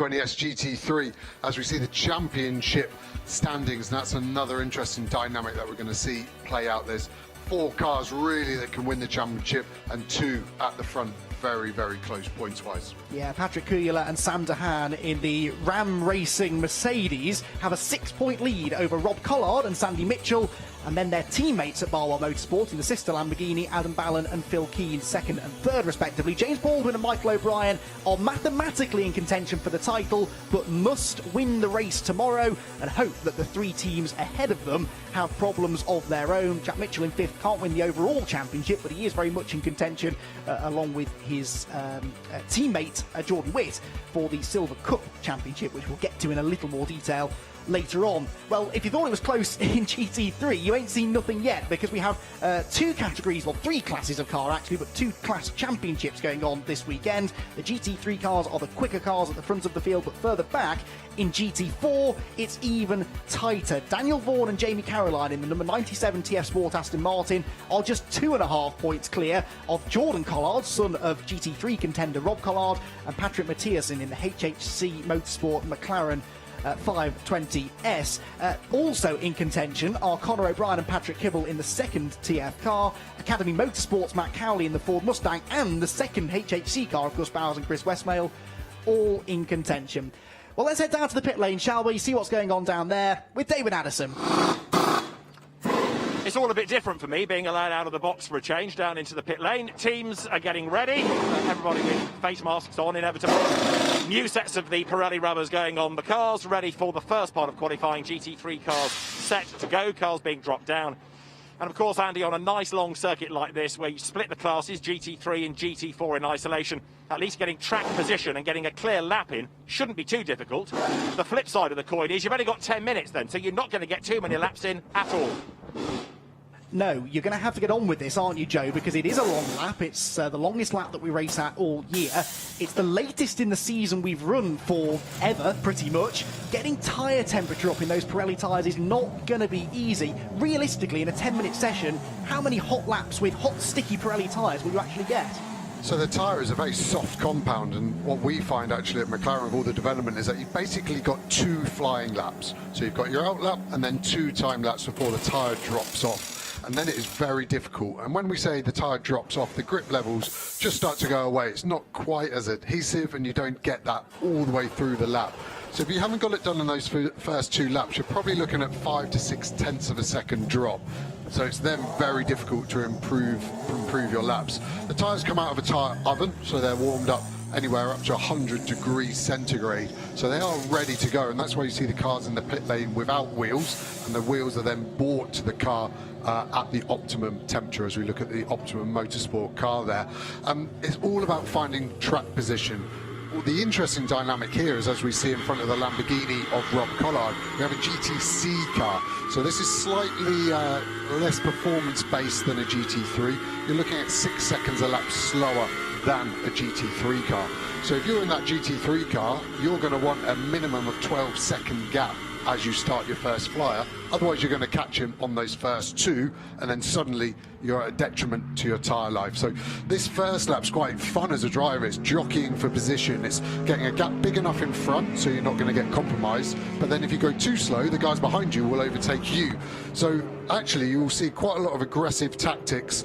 20S GT3 as we see the championship standings, and that's another interesting dynamic that we're going to see play out. There's 4 cars really that can win the championship and 2 at the front, very, very close points-wise. Yeah, Patrick Kujala and Sam Dehaan in the Ram Racing Mercedes have a 6-point lead over Rob Collard and Sandy Mitchell, and then their teammates at Barwell Motorsport in the sister Lamborghini, Adam Ballon and Phil Keane, 2nd and 3rd respectively. James Baldwin and Michael O'Brien are mathematically in contention for the title, but must win the race tomorrow and hope that the 3 teams ahead of them have problems of their own. Jack Mitchell in 5th can't win the overall championship, but he is very much in contention along with his teammate Jordan Witt for the Silver Cup Championship, which we'll get to in a little more detail later on. Well, if you thought it was close in GT3, you ain't seen nothing yet, because we have 2 categories, well 3 classes of car actually, but 2 class championships going on this weekend. The GT3 cars are the quicker cars at the front of the field, but further back in GT4 it's even tighter. Daniel Vaughan and Jamie Caroline in the number 97 TF Sport Aston Martin are just 2.5 points clear of Jordan Collard, son of GT3 contender Rob Collard, and Patrick Mathiasen in the HHC Motorsport McLaren 520S. Also in contention are Conor O'Brien and Patrick Kibble in the 2nd TF car, Academy Motorsports Matt Cowley in the Ford Mustang, and the 2nd HHC car of Gus Bowers and Chris Westmail, all in contention. Well, let's head down to the pit lane, shall we? See what's going on down there with David Addison. It's all a bit different for me, being allowed out of the box for a change down into the pit lane. Teams are getting ready. Everybody with face masks on, inevitably. New sets of the Pirelli rubbers going on the cars, ready for the first part of qualifying. GT3 cars set to go, cars being dropped down. And of course, Andy, on a nice long circuit like this, where you split the classes, GT3 and GT4 in isolation, at least getting track position and getting a clear lap in shouldn't be too difficult. The flip side of the coin is you've only got 10 minutes then, so you're not going to get too many laps in at all. No, you're going to have to get on with this, aren't you, Joe? Because it is a long lap. It's the longest lap that we race at all year. It's the latest in the season we've run for ever, pretty much. Getting tyre temperature up in those Pirelli tyres is not going to be easy. Realistically, in a 10-minute session, how many hot laps with hot, sticky Pirelli tyres will you actually get? So the tyre is a very soft compound, and what we find actually at McLaren with all the development is that you've basically got 2 flying laps. So you've got your out lap and then 2 time laps before the tyre drops off. And then it is very difficult. And when we say the tyre drops off, the grip levels just start to go away. It's not quite as adhesive, and you don't get that all the way through the lap. So if you haven't got it done in those first 2 laps, you're probably looking at 5 to 6 tenths of a second drop. So it's then very difficult to improve your laps. The tyres come out of a tyre oven, so they're warmed up anywhere up to 100 degrees centigrade. So they are ready to go, and that's why you see the cars in the pit lane without wheels, and the wheels are then brought to the car at the optimum temperature as we look at the Optimum Motorsport car there. It's all about finding track position. Well, the interesting dynamic here is, as we see in front of the Lamborghini of Rob Collard, we have a GTC car. So this is slightly less performance-based than a GT3. You're looking at 6 seconds a lap slower than a GT3 car. So if you're in that GT3 car, you're going to want a minimum of 12-second gap as you start your first flyer. Otherwise, you're going to catch him on those first 2, and then suddenly you're at a detriment to your tyre life. So this first lap's quite fun as a driver. It's jockeying for position. It's getting a gap big enough in front so you're not going to get compromised. But then if you go too slow, the guys behind you will overtake you. So actually, you will see quite a lot of aggressive tactics.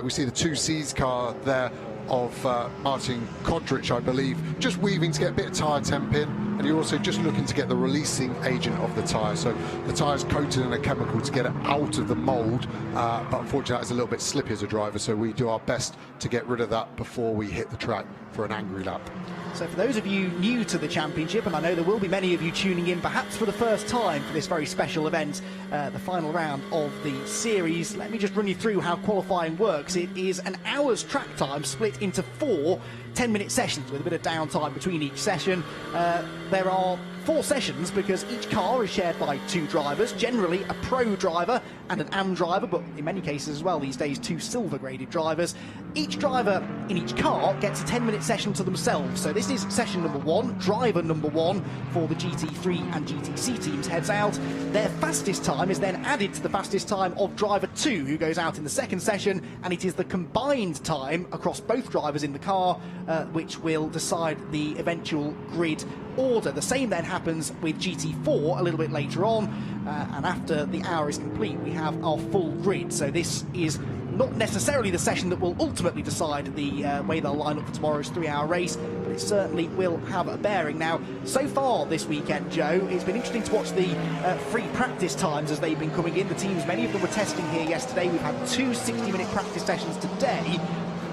We see the 2Cs car there of Martin Kodrich, I believe, just weaving to get a bit of tyre temp in, and you're also just looking to get the releasing agent of the tyre. So the tyre's coated in a chemical to get it out of the mould, but unfortunately it's a little bit slippy as a driver, so we do our best to get rid of that before we hit the track for an angry lap. So for those of you new to the championship, and I know there will be many of you tuning in perhaps for the first time for this very special event, the final round of the series, let me just run you through how qualifying works. It is an hour's track time split into 4 10-minute sessions with a bit of downtime between each session. There are 4 sessions because each car is shared by 2 drivers, generally a pro driver and an AM driver, but in many cases as well these days 2 silver graded drivers. Each driver in each car gets a 10-minute session to themselves. So this is session number 1, driver number 1 for the GT3 and GTC teams heads out. Their fastest time is then added to the fastest time of driver 2, who goes out in the 2nd session, and it is the combined time across both drivers in the car which will decide the eventual grid order. The same then happens with GT4 a little bit later on, and after the hour is complete, we have our full grid. So this is not necessarily the session that will ultimately decide the way they'll line up for tomorrow's 3-hour race, but it certainly will have a bearing. Now, so far this weekend, Joe, it's been interesting to watch the free practice times as they've been coming in. The teams, many of them were testing here yesterday. We've had 2 60-minute practice sessions today.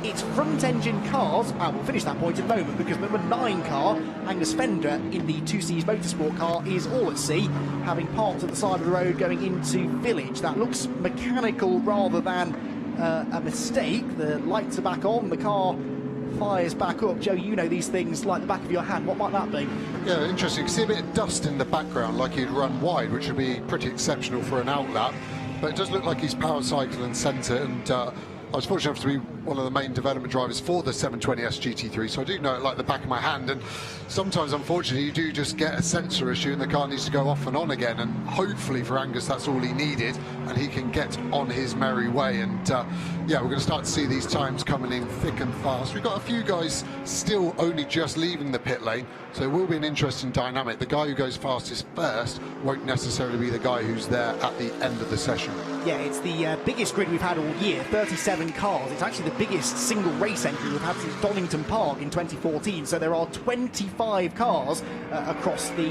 It's front-engine cars. We'll finish that point in a moment, because number 9 car, Angus Fender, in the 2Cs Motorsport car, is all at sea, having parked at the side of the road going into Village. That looks mechanical rather than a mistake. The lights are back on, the car fires back up. Joe, you know these things like the back of your hand. What might that be? Yeah, interesting. You see a bit of dust in the background, like he'd run wide, which would be pretty exceptional for an outlap. But it does look like he's power cycle and centre, and I was fortunate enough to be one of the main development drivers for the 720S GT3, so I do know it like the back of my hand. And sometimes, unfortunately, you do just get a sensor issue and the car needs to go off and on again. And hopefully for Angus, that's all he needed, and he can get on his merry way. And yeah, we're going to start to see these times coming in thick and fast. We've got a few guys still only just leaving the pit lane, so it will be an interesting dynamic. The guy who goes fastest first won't necessarily be the guy who's there at the end of the session. Yeah, it's the biggest grid we've had all year, 37 cars. It's actually the biggest single race entry we've had since Donington Park in 2014. So there are 25 cars across the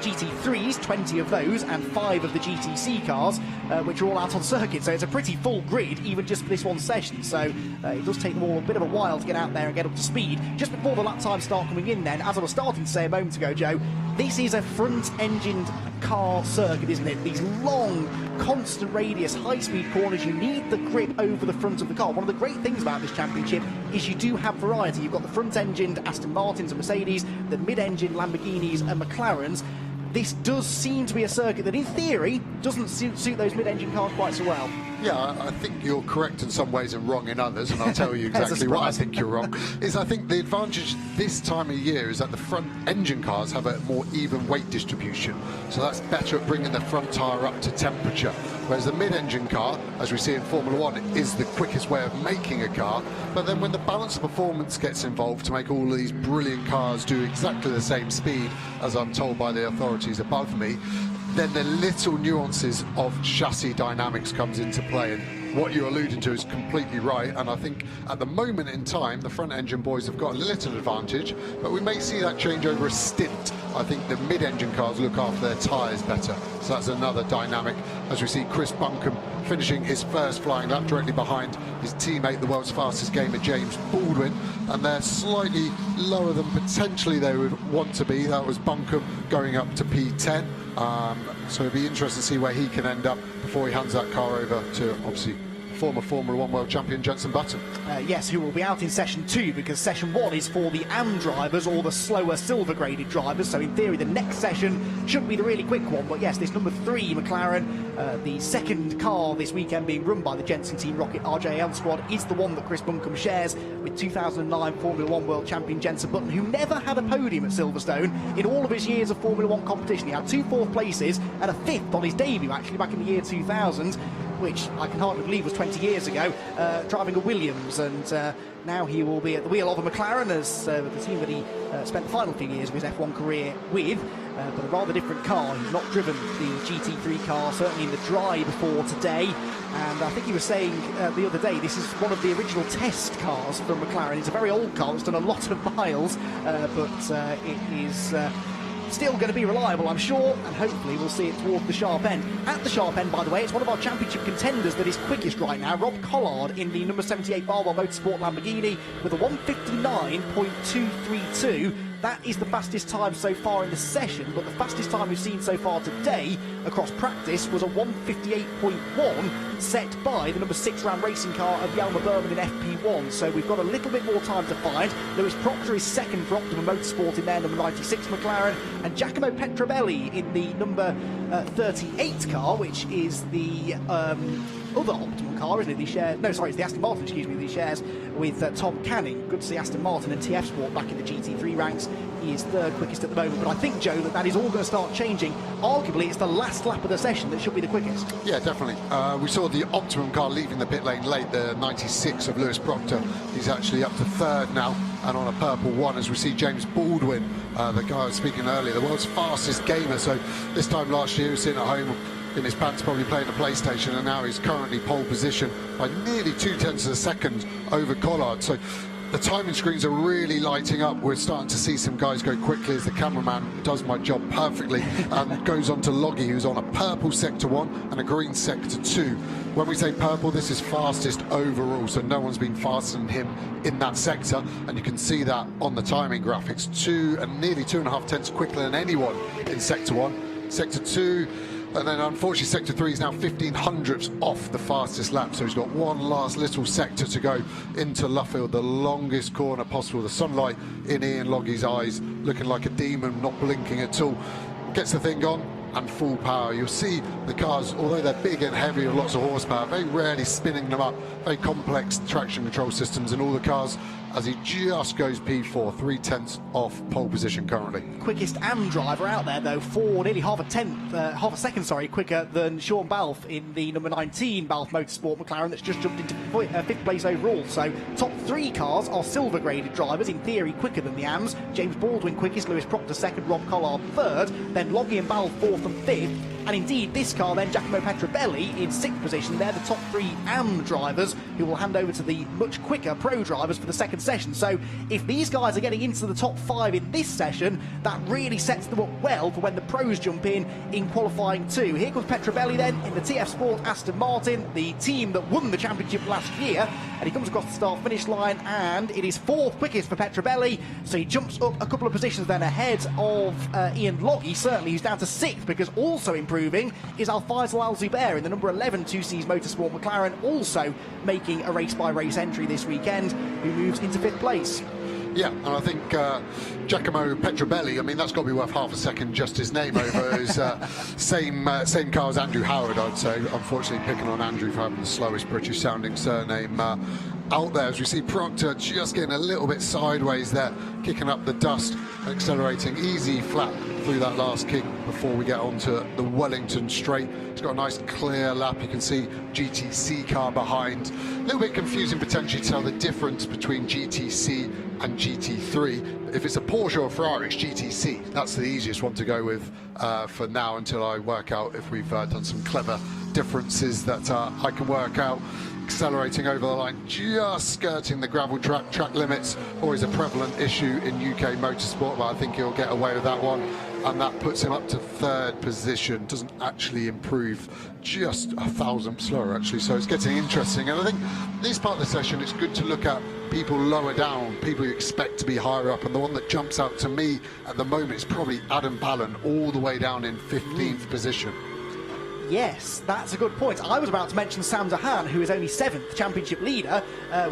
GT3s, 20 of those, and 5 of the GTC cars, which are all out on circuit. So it's a pretty full grid, even just for this one session. So it does take them all a bit of a while to get out there and get up to speed. Just before the lap times start coming in then, as I was starting to say a moment ago, Joe, this is a front-engined car circuit, isn't it? These long, constant radius, high-speed corners. You need the grip over the front of the car. One of the great things about this championship is you do have variety. You've got the front-engined Aston Martins and Mercedes, the mid-engined Lamborghinis and McLarens. This does seem to be a circuit that, in theory, doesn't suit those mid-engine cars quite so well. Yeah, I think you're correct in some ways and wrong in others, and I'll tell you exactly why I think you're wrong. I think the advantage this time of year is that the front engine cars have a more even weight distribution, so that's better at bringing the front tyre up to temperature, whereas the mid-engine car, as we see in Formula 1, is the quickest way of making a car. But then when the balance of performance gets involved to make all of these brilliant cars do exactly the same speed, as I'm told by the authorities above me, then the little nuances of chassis dynamics comes into play. And what you're alluding to is completely right, and I think at the moment in time the front engine boys have got a little advantage, but we may see that change over a stint. I think the mid-engine cars look after their tyres better, so that's another dynamic, as we see Chris Buncombe finishing his first flying lap directly behind his teammate, the world's fastest gamer James Baldwin, and they're slightly lower than potentially they would want to be. That was Buncombe going up to P10, so it'll be interesting to see where he can end up before he hands that car over to, obviously, former Formula 1 world champion Jensen Button. Yes, who will be out in session 2, because session 1 is for the AM drivers, or the slower silver graded drivers, so in theory the next session should be the really quick one. But yes, this number 3 McLaren, the second car this weekend being run by the Jensen Team Rocket RJL squad, is the one that Chris Buncombe shares with 2009 Formula 1 world champion Jensen Button, who never had a podium at Silverstone in all of his years of Formula 1 competition. He had 2 4th places and a 5th on his debut, actually, back in the year 2000, which I can hardly believe was 20 years ago, driving a Williams, and now he will be at the wheel of a McLaren, as the team that he spent the final few years of his F1 career with, but a rather different car. He's not driven the GT3 car, certainly in the dry before today, and I think he was saying the other day, this is one of the original test cars from McLaren. It's a very old car, it's done a lot of miles, but it is still going to be reliable, I'm sure, and hopefully we'll see it towards the sharp end. At the sharp end, by the way, it's one of our championship contenders that is quickest right now, Rob Collard in the number 78 Barwell Motorsport Lamborghini with a 1:59.232. That is the fastest time so far in the session, but the fastest time we've seen so far today across practice was a 1:58.1 set by the number 6 Ram racing car of Yelmer Berman in FP1. So we've got a little bit more time to find. Lewis Proctor is second for Optimum Motorsport in their number 96 McLaren, and Giacomo Petrobelli in the number 38 car, which is the other Optimum car, isn't it? It's the Aston Martin, excuse me, that he shares with Tom Canning. Good to see Aston Martin and TF Sport back in the GT3 ranks. He is third quickest at the moment, but I think, Joe, that is all going to start changing. Arguably, it's the last lap of the session that should be the quickest. Yeah, definitely. We saw the Optimum car leaving the pit lane late, the 96 of Lewis Proctor. He's actually up to third now, and on a purple 1 as we see James Baldwin, the guy I was speaking earlier, the world's fastest gamer. So this time last year he was sitting at home in his pants probably playing the PlayStation, and now he's currently pole position by nearly 0.2 of a second over Collard. So the timing screens are really lighting up. We're starting to see some guys go quickly as the cameraman does my job perfectly and goes on to Loggy, who's on a purple sector 1 and a green sector 2. When we say purple, this is fastest overall, so no one's been faster than him in that sector, and you can see that on the timing graphics. Nearly 2.5 tenths quicker than anyone in sector 1. Sector 2, and then unfortunately sector 3 is now 0.15 off the fastest lap, so he's got one last little sector to go into Luffield, the longest corner possible. The sunlight in Ian Loggy's eyes, looking like a demon, not blinking at all. Gets the thing gone and full power. You'll see the cars, although they're big and heavy with lots of horsepower, very rarely spinning them up, very complex traction control systems in all the cars, as he just goes P4, 0.3 off pole position currently. Quickest AM driver out there, though, for nearly half a second, quicker than Sean Balfe in the number 19 Balfe Motorsport McLaren that's just jumped into 5th place overall. So top 3 cars are silver graded drivers, in theory quicker than the AMs. James Baldwin quickest, Lewis Proctor second, Rob Collard third, then Loggy and Balfe 4th and 5th. And indeed, this car then, Giacomo Petrobelli in 6th position. They're the top 3 AM drivers who will hand over to the much quicker pro drivers for the second session. So if these guys are getting into the top 5 in this session, that really sets them up well for when the pros jump in qualifying 2. Here comes Petrobelli then in the TF Sport Aston Martin, the team that won the championship last year. And he comes across the start-finish line, and it is 4th quickest for Petrobelli. So he jumps up a couple of positions then ahead of Ian Loggy, certainly, who's down to 6th, because also improving is Al-Faisal Al-Zubair in the number 11 2Cs Motorsport McLaren, also making a race-by-race entry this weekend, who moves into 5th place. Yeah, and I think Giacomo Petrobelli, I mean, that's got to be worth half a second just his name over his same car as Andrew Howard, I'd say. Unfortunately, picking on Andrew for having the slowest British-sounding surname out there, as we see Proctor just getting a little bit sideways there, kicking up the dust, accelerating easy flat through that last kick before we get onto the Wellington straight. It's got a nice clear lap. You can see GTC car behind. A little bit confusing potentially to tell the difference between GTC and GT3. If it's a Porsche or a Ferrari, it's GTC. That's the easiest one to go with for now, until I work out if we've done some clever differences that I can work out. Accelerating over the line, just skirting the gravel track limits. Always a prevalent issue in UK motorsport, but I think he'll get away with that one, and that puts him up to 3rd position. Doesn't actually improve, just a thousandth slower actually, so it's getting interesting. And I think this part of the session, it's good to look at people lower down, people you expect to be higher up, and the one that jumps out to me at the moment is probably Adam Ballon, all the way down in 15th position. Yes, that's a good point. I was about to mention Sam Dahan, who is only 7th championship leader,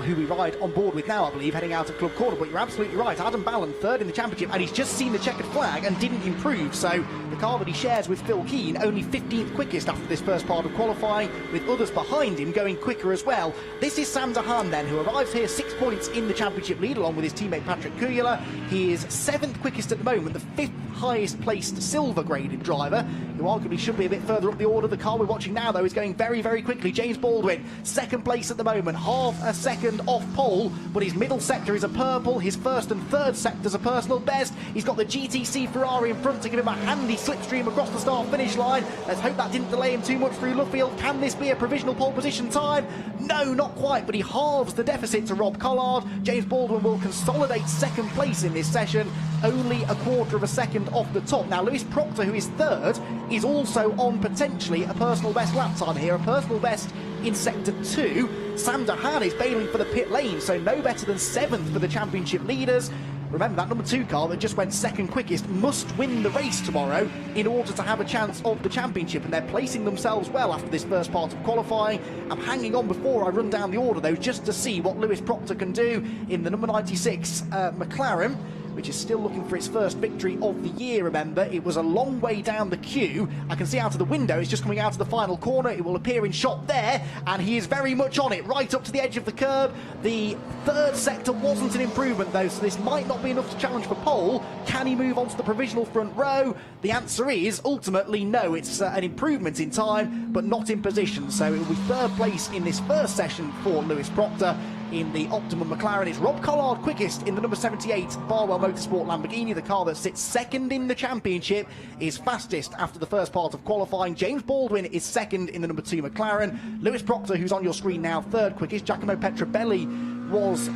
who we ride on board with now, I believe, heading out of Club Corner. But you're absolutely right. Adam Ballon, 3rd in the championship, and he's just seen the checkered flag and didn't improve. So the car that he shares with Phil Keane, only 15th quickest after this first part of qualifying, with others behind him going quicker as well. This is Sam Dahan then, who arrives here 6 points in the championship lead, along with his teammate Patrick Kuyala. He is 7th quickest at the moment, the 5th highest placed silver graded driver, who arguably should be a bit further up the order. The car we're watching now, though, is going very, very quickly. James Baldwin, 2nd place at the moment, half a second off pole, but his middle sector is a purple, his 1st and 3rd sectors a personal best. He's got the GTC Ferrari in front to give him a handy slipstream across the start-finish line. Let's hope that didn't delay him too much through Luffield. Can this be a provisional pole position time? No, not quite, but he halves the deficit to Rob Collard. James Baldwin will consolidate 2nd place in this session, only a 1/4 of a second off the top. Now, Lewis Proctor, who is 3rd, is also on potentially a personal best lap time here, a personal best in sector 2. Sam Dahan is bailing for the pit lane, so no better than 7th for the championship leaders. Remember, that number 2 car that just went 2nd quickest must win the race tomorrow in order to have a chance of the championship, and they're placing themselves well after this first part of qualifying. I'm hanging on before I run down the order, though, just to see what Lewis Proctor can do in the number 96 McLaren, which is still looking for its first victory of the year. Remember, it was a long way down the queue. I can see out of the window, it's just coming out of the final corner. It will appear in shot there, and he is very much on it, right up to the edge of the curb. The 3rd sector wasn't an improvement, though, so this might not be enough to challenge for pole. Can he move on to the provisional front row? The answer is ultimately no. It's an improvement in time, but not in position. So it will be 3rd place in this first session for Lewis Proctor. in the Optimum McLaren. It's Rob Collard quickest in the number 78 Barwell Motorsport Lamborghini. The car that sits second in the championship is fastest after the first part of qualifying. James Baldwin is second in the number 2 McLaren. Lewis Proctor, who's on your screen now, third quickest. Giacomo Petrobelli was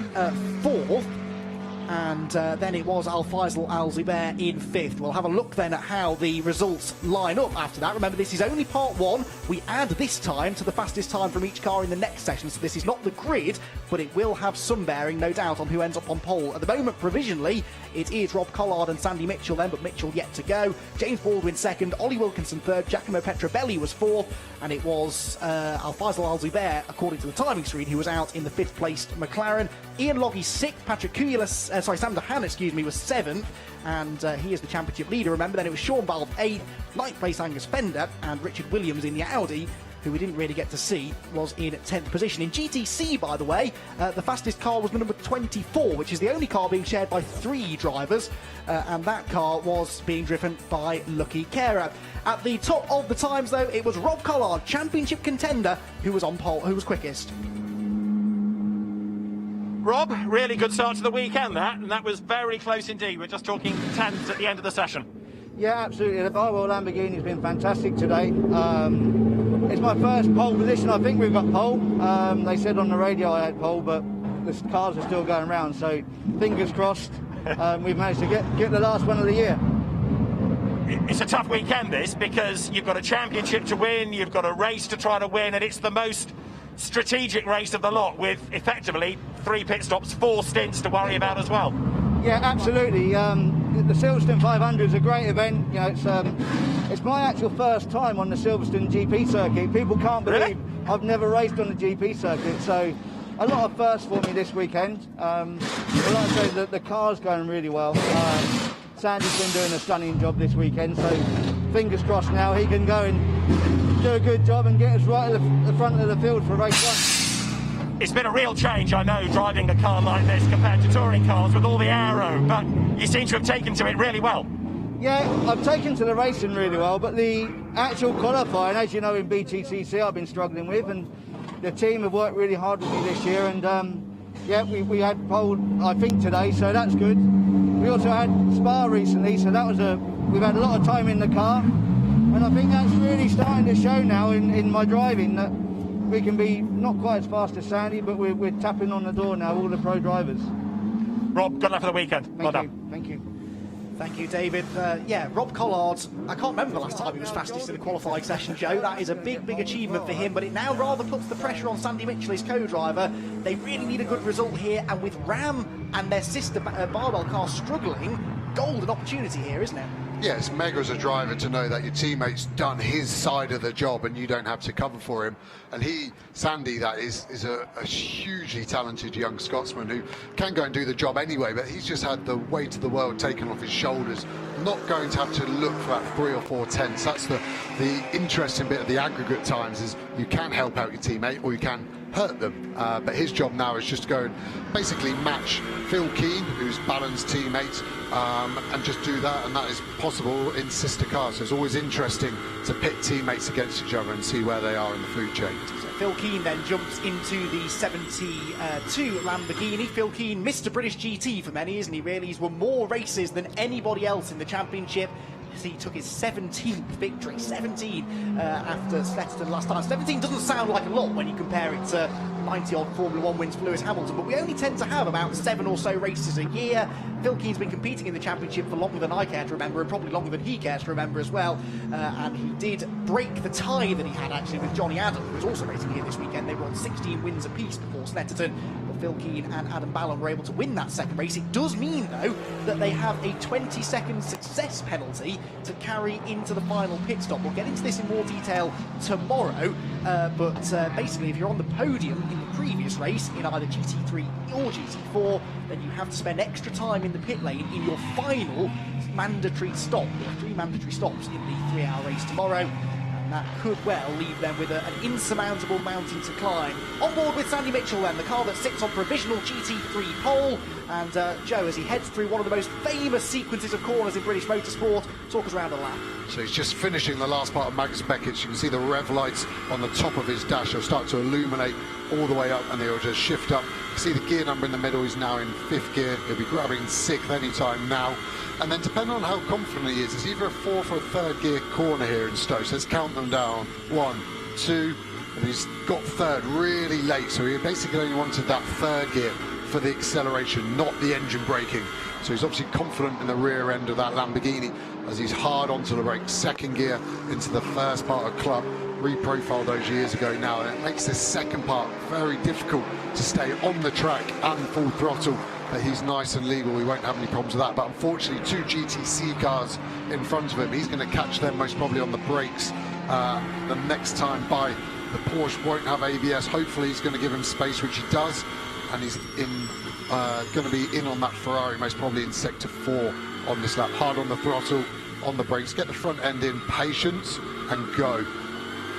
fourth. And then it was Al Faisal Al Zubair in fifth. We'll have a look then at how the results line up after that. Remember, this is only part one. We add this time to the fastest time from each car in the next session, so this is not the grid, but it will have some bearing, no doubt, on who ends up on pole. At the moment, provisionally, it is Rob Collard and Sandy Mitchell then, but Mitchell yet to go. James Baldwin second, Ollie Wilkinson third, Giacomo Petrobelli was fourth, and it was Al Faisal Al Zubair, according to the timing screen, who was out in the fifth placed McLaren. Ian Loggey sixth, Patrick Kuyalas, Sam Dehan, was seventh, and he is the championship leader. Remember, then it was Sean Balve eighth, ninth place Angus Fender, and Richard Williams in the Audi, who we didn't really get to see, was in 10th position. In GTC, by the way, the fastest car was the number 24, which is the only car being shared by 3 drivers, and that car was being driven by Lucky Kera. At the top of the times, though, it was Rob Collard, championship contender, who was on pole, who was quickest. Rob, really good start to the weekend, and that was very close indeed. We're just talking tenths at the end of the session. Yeah, absolutely. The Barwell Lamborghini has been fantastic today. It's my first pole position. I think we've got pole. They said on the radio I had pole, but the cars are still going around, so fingers crossed we've managed to get the last one of the year. It's a tough weekend, this, because you've got a championship to win, you've got a race to try to win, and it's the most strategic race of the lot, with effectively 3 pit stops, 4 stints to worry about as well. Yeah, absolutely. The Silverstone 500 is a great event. You know, it's my actual first time on the Silverstone GP circuit. People can't believe Really? I've never raced on the GP circuit, so a lot of firsts for me this weekend. But like I say, the car's going really well. Sandy's been doing a stunning job this weekend, so fingers crossed now he can go and do a good job and get us right at the front of the field for race 1. It's been a real change, I know, driving a car like this compared to touring cars with all the aero, but you seem to have taken to it really well. Yeah, I've taken to the racing really well, but the actual qualifying, as you know, in BTCC I've been struggling with, and the team have worked really hard with me this year, and yeah, we had pole, I think, today, so that's good. We also had Spa recently, so that was we've had a lot of time in the car, and I think that's really starting to show now in my driving that we can be not quite as fast as Sandy, but we're tapping on the door now, all the pro drivers. Rob, good luck for the weekend. Well done. Thank you. Thank you, David. Yeah, Rob Collard, I can't remember the last time he was fastest in the qualifying session, Joe. That is a big achievement for him, but it now rather puts the pressure on Sandy Mitchell, his co-driver. They really need a good result here, and with Ram and their sister Barwell car struggling, golden opportunity here, isn't it? Yeah, it's mega as a driver to know that your teammate's done his side of the job and you don't have to cover for him. And Sandy, that is a hugely talented young Scotsman who can go and do the job anyway, but he's just had the weight of the world taken off his shoulders. Not going to have to look for that 3 or 4 tenths. That's the interesting bit of the aggregate times, is you can help out your teammate or you can hurt them. But his job now is just to go and basically match Phil Keane, who's Ballon's teammate, and just do that, and that is possible in sister cars. So it's always interesting to pit teammates against each other and see where they are in the food chain. So Phil Keane then jumps into the 72 Lamborghini. Phil Keane, Mr. British GT for many, isn't he, really? He's won more races than anybody else in the championship. He took his 17th victory, 17 after Snetterton last time. 17 doesn't sound like a lot when you compare it to 90-odd Formula 1 wins for Lewis Hamilton, but we only tend to have about 7 or so races a year. Phil Keane's been competing in the championship for longer than I care to remember, and probably longer than he cares to remember as well. And he did break the tie that he had actually with Johnny Adam, who was also racing here this weekend. They were on 16 wins apiece before Snetterton. Phil Keane and Adam Ballon were able to win that second race. It does mean, though, that they have a 20-second success penalty to carry into the final pit stop. We'll get into this in more detail tomorrow, but basically, if you're on the podium in the previous race, in either GT3 or GT4, then you have to spend extra time in the pit lane in your final mandatory stop. There are 3 mandatory stops in the 3-hour race tomorrow. That could well leave them with an insurmountable mountain to climb. On board with Sandy Mitchell then, the car that sits on provisional GT3 pole. And Joe, as he heads through one of the most famous sequences of corners in British motorsport, talk us around a lap. So he's just finishing the last part of Magnus Beckett's. You can see the rev lights on the top of his dash. They'll start to illuminate all the way up, and they'll just shift up. You see the gear number in the middle. He's now in 5th gear. He'll be grabbing 6th any time now. And then depending on how confident he is, it's either a 4th or a 3rd gear corner here in Stowe. So let's count them down. 1, 2, and he's got 3rd really late. So he basically only wanted that 3rd gear for the acceleration, not the engine braking. So he's obviously confident in the rear end of that Lamborghini as he's hard onto the brakes. 2nd gear into the first part of club, reprofiled those years ago now, and it makes this second part very difficult to stay on the track and full throttle. But he's nice and legal, he won't have any problems with that. But unfortunately, 2 GTC cars in front of him, he's going to catch them most probably on the brakes the next time by. The Porsche won't have ABS. Hopefully he's going to give him space, which he does, and he's going to be in on that Ferrari, most probably in sector 4 on this lap. Hard on the throttle, on the brakes, get the front end in, patience, and go.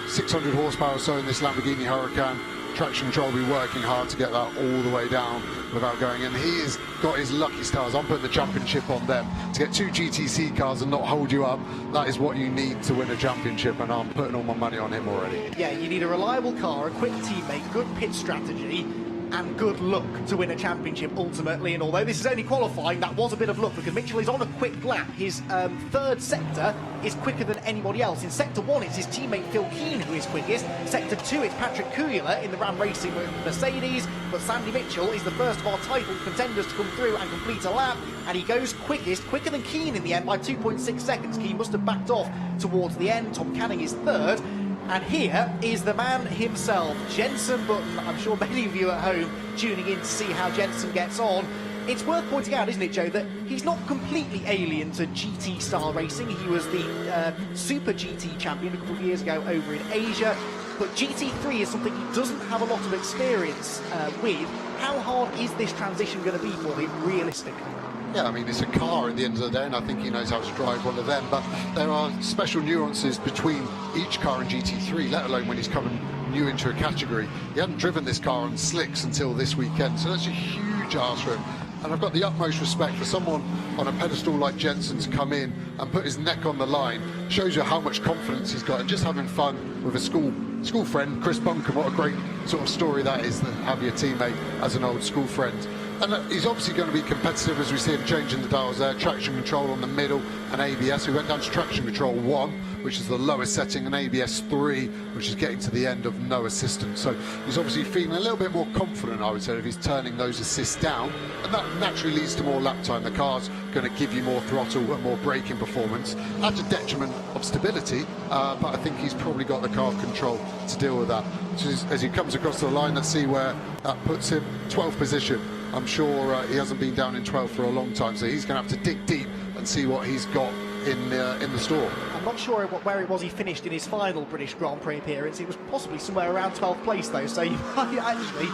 600 horsepower or so in this Lamborghini Huracan. Traction control will be working hard to get that all the way down without going in. He has got his lucky stars. I'm putting the championship on them. To get 2 GTC cars and not hold you up, that is what you need to win a championship, and I'm putting all my money on him already. Yeah, you need a reliable car, a quick teammate, good pit strategy, and good luck to win a championship ultimately. And although this is only qualifying, that was a bit of luck because Mitchell is on a quick lap. His 3rd sector is quicker than anybody else. In sector 1 it's his teammate Phil Keane who is quickest. Sector 2 it's Patrick Kuyler in the Ram Racing Mercedes, but Sandy Mitchell is the first of our title contenders to come through and complete a lap, and he goes quickest, quicker than Keane in the end by 2.6 seconds. Keane must have backed off towards the end. Tom Canning is 3rd. And here is the man himself, Jensen Button. I'm sure many of you at home tuning in to see how Jensen gets on. It's worth pointing out, isn't it, Joe, that he's not completely alien to GT style racing. He was the Super GT champion a couple of years ago over in Asia. But GT3 is something he doesn't have a lot of experience with. How hard is this transition going to be for him, realistically? Yeah, I mean, it's a car at the end of the day, and I think he knows how to drive one of them, but there are special nuances between each car and GT3, let alone when he's coming new into a category. He hadn't driven this car on slicks until this weekend, so that's a huge ask for him. And I've got the utmost respect for someone on a pedestal like Jensen to come in and put his neck on the line. Shows you how much confidence he's got, and just having fun with a school friend, Chris Bunkum. What a great sort of story that is, to have your teammate as an old school friend. And he's obviously going to be competitive, as we see him changing the dials there. Traction control on the middle and ABS. We went down to traction control 1, which is the lowest setting, and ABS 3, which is getting to the end of no assistance. So he's obviously feeling a little bit more confident, I would say, if he's turning those assists down, and that naturally leads to more lap time. The car's going to give you more throttle and more braking performance at a detriment of stability, but I think he's probably got the car control to deal with that. So as he comes across the line, let's see where that puts him. 12th position. I'm sure he hasn't been down in 12th for a long time, so he's going to have to dig deep and see what he's got in the store. I'm not sure where it was he finished in his final British Grand Prix appearance. It was possibly somewhere around 12th place though, so you might actually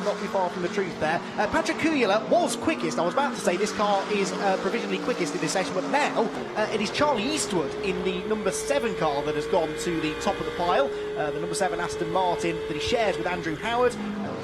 not be far from the truth there. Patrick Kuyler was quickest. I was about to say this car is provisionally quickest in this session, but now it is Charlie Eastwood in the number 7 car that has gone to the top of the pile. The number 7 Aston Martin that he shares with Andrew Howard,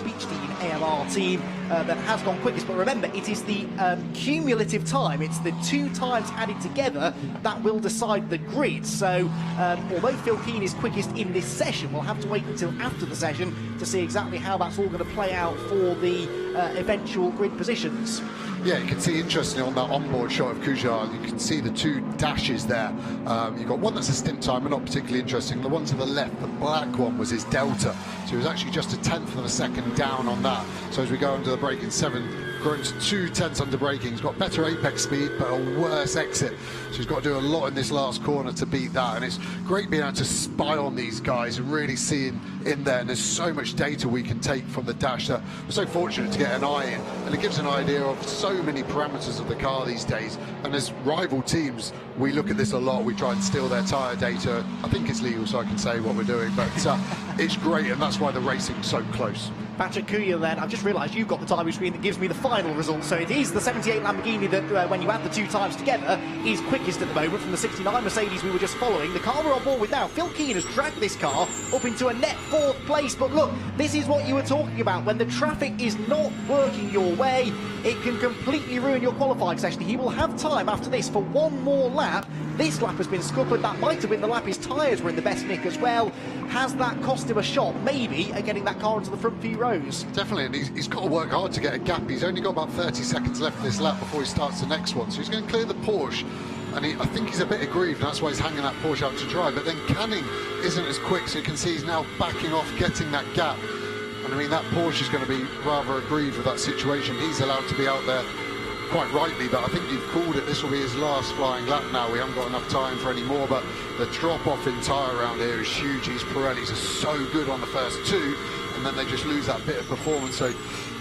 Beach Dean AMR team that has gone quickest. But remember, it is the cumulative time, it's the 2 times added together that will decide the grid. So although Phil Keane is quickest in this session, we'll have to wait until after the session to see exactly how that's all going to play out for the eventual grid positions. Yeah, you can see, interestingly, on that onboard shot of Kujar, you can see the 2 dashes there. You've got one that's a stint timer, not particularly interesting. The one to the left, the black one, was his delta. So he was actually just a 1/10 of a second down on that. So as we go under the braking, 7 growing to 2/10 under braking. He's got better apex speed, but a worse exit. So he's got to do a lot in this last corner to beat that. And it's great being able to spy on these guys and really seeing in there. And there's so much data we can take from the dash that we're so fortunate to get an eye in. And it gives an idea of so many parameters of the car these days. And as rival teams, we look at this a lot. We try and steal their tyre data. I think it's legal, so I can say what we're doing. But it's great, and that's why the racing's so close. Patrick Kuyler then, I've just realised you've got the timing screen that gives me the final result. So it is the 78 Lamborghini that, when you add the 2 times together, is quickest at the moment from the 69 Mercedes we were just following. The car we're on board with now, Phil Keane has dragged this car up into a net 4th place. But look, this is what you were talking about. When the traffic is not working your way, it can completely ruin your qualifying session. He will have time after this for one more lap. This lap has been scuppered. That might have been the lap his tyres were in the best nick as well. Has that cost him a shot, maybe, at getting that car into the front few rows? Definitely, and he's got to work hard to get a gap. He's only got about 30 seconds left this lap before he starts the next one, so he's going to clear the Porsche. And I think he's a bit aggrieved, and that's why he's hanging that Porsche out to dry. But then Canning isn't as quick, so you can see he's now backing off, getting that gap. And I mean, that Porsche is going to be rather aggrieved with that situation. He's allowed to be out there quite rightly, but I think you've called it. This will be his last flying lap now. We haven't got enough time for any more, but the drop-off in tyre around here is huge. These Pirellis are so good on the first two, and then they just lose that bit of performance. So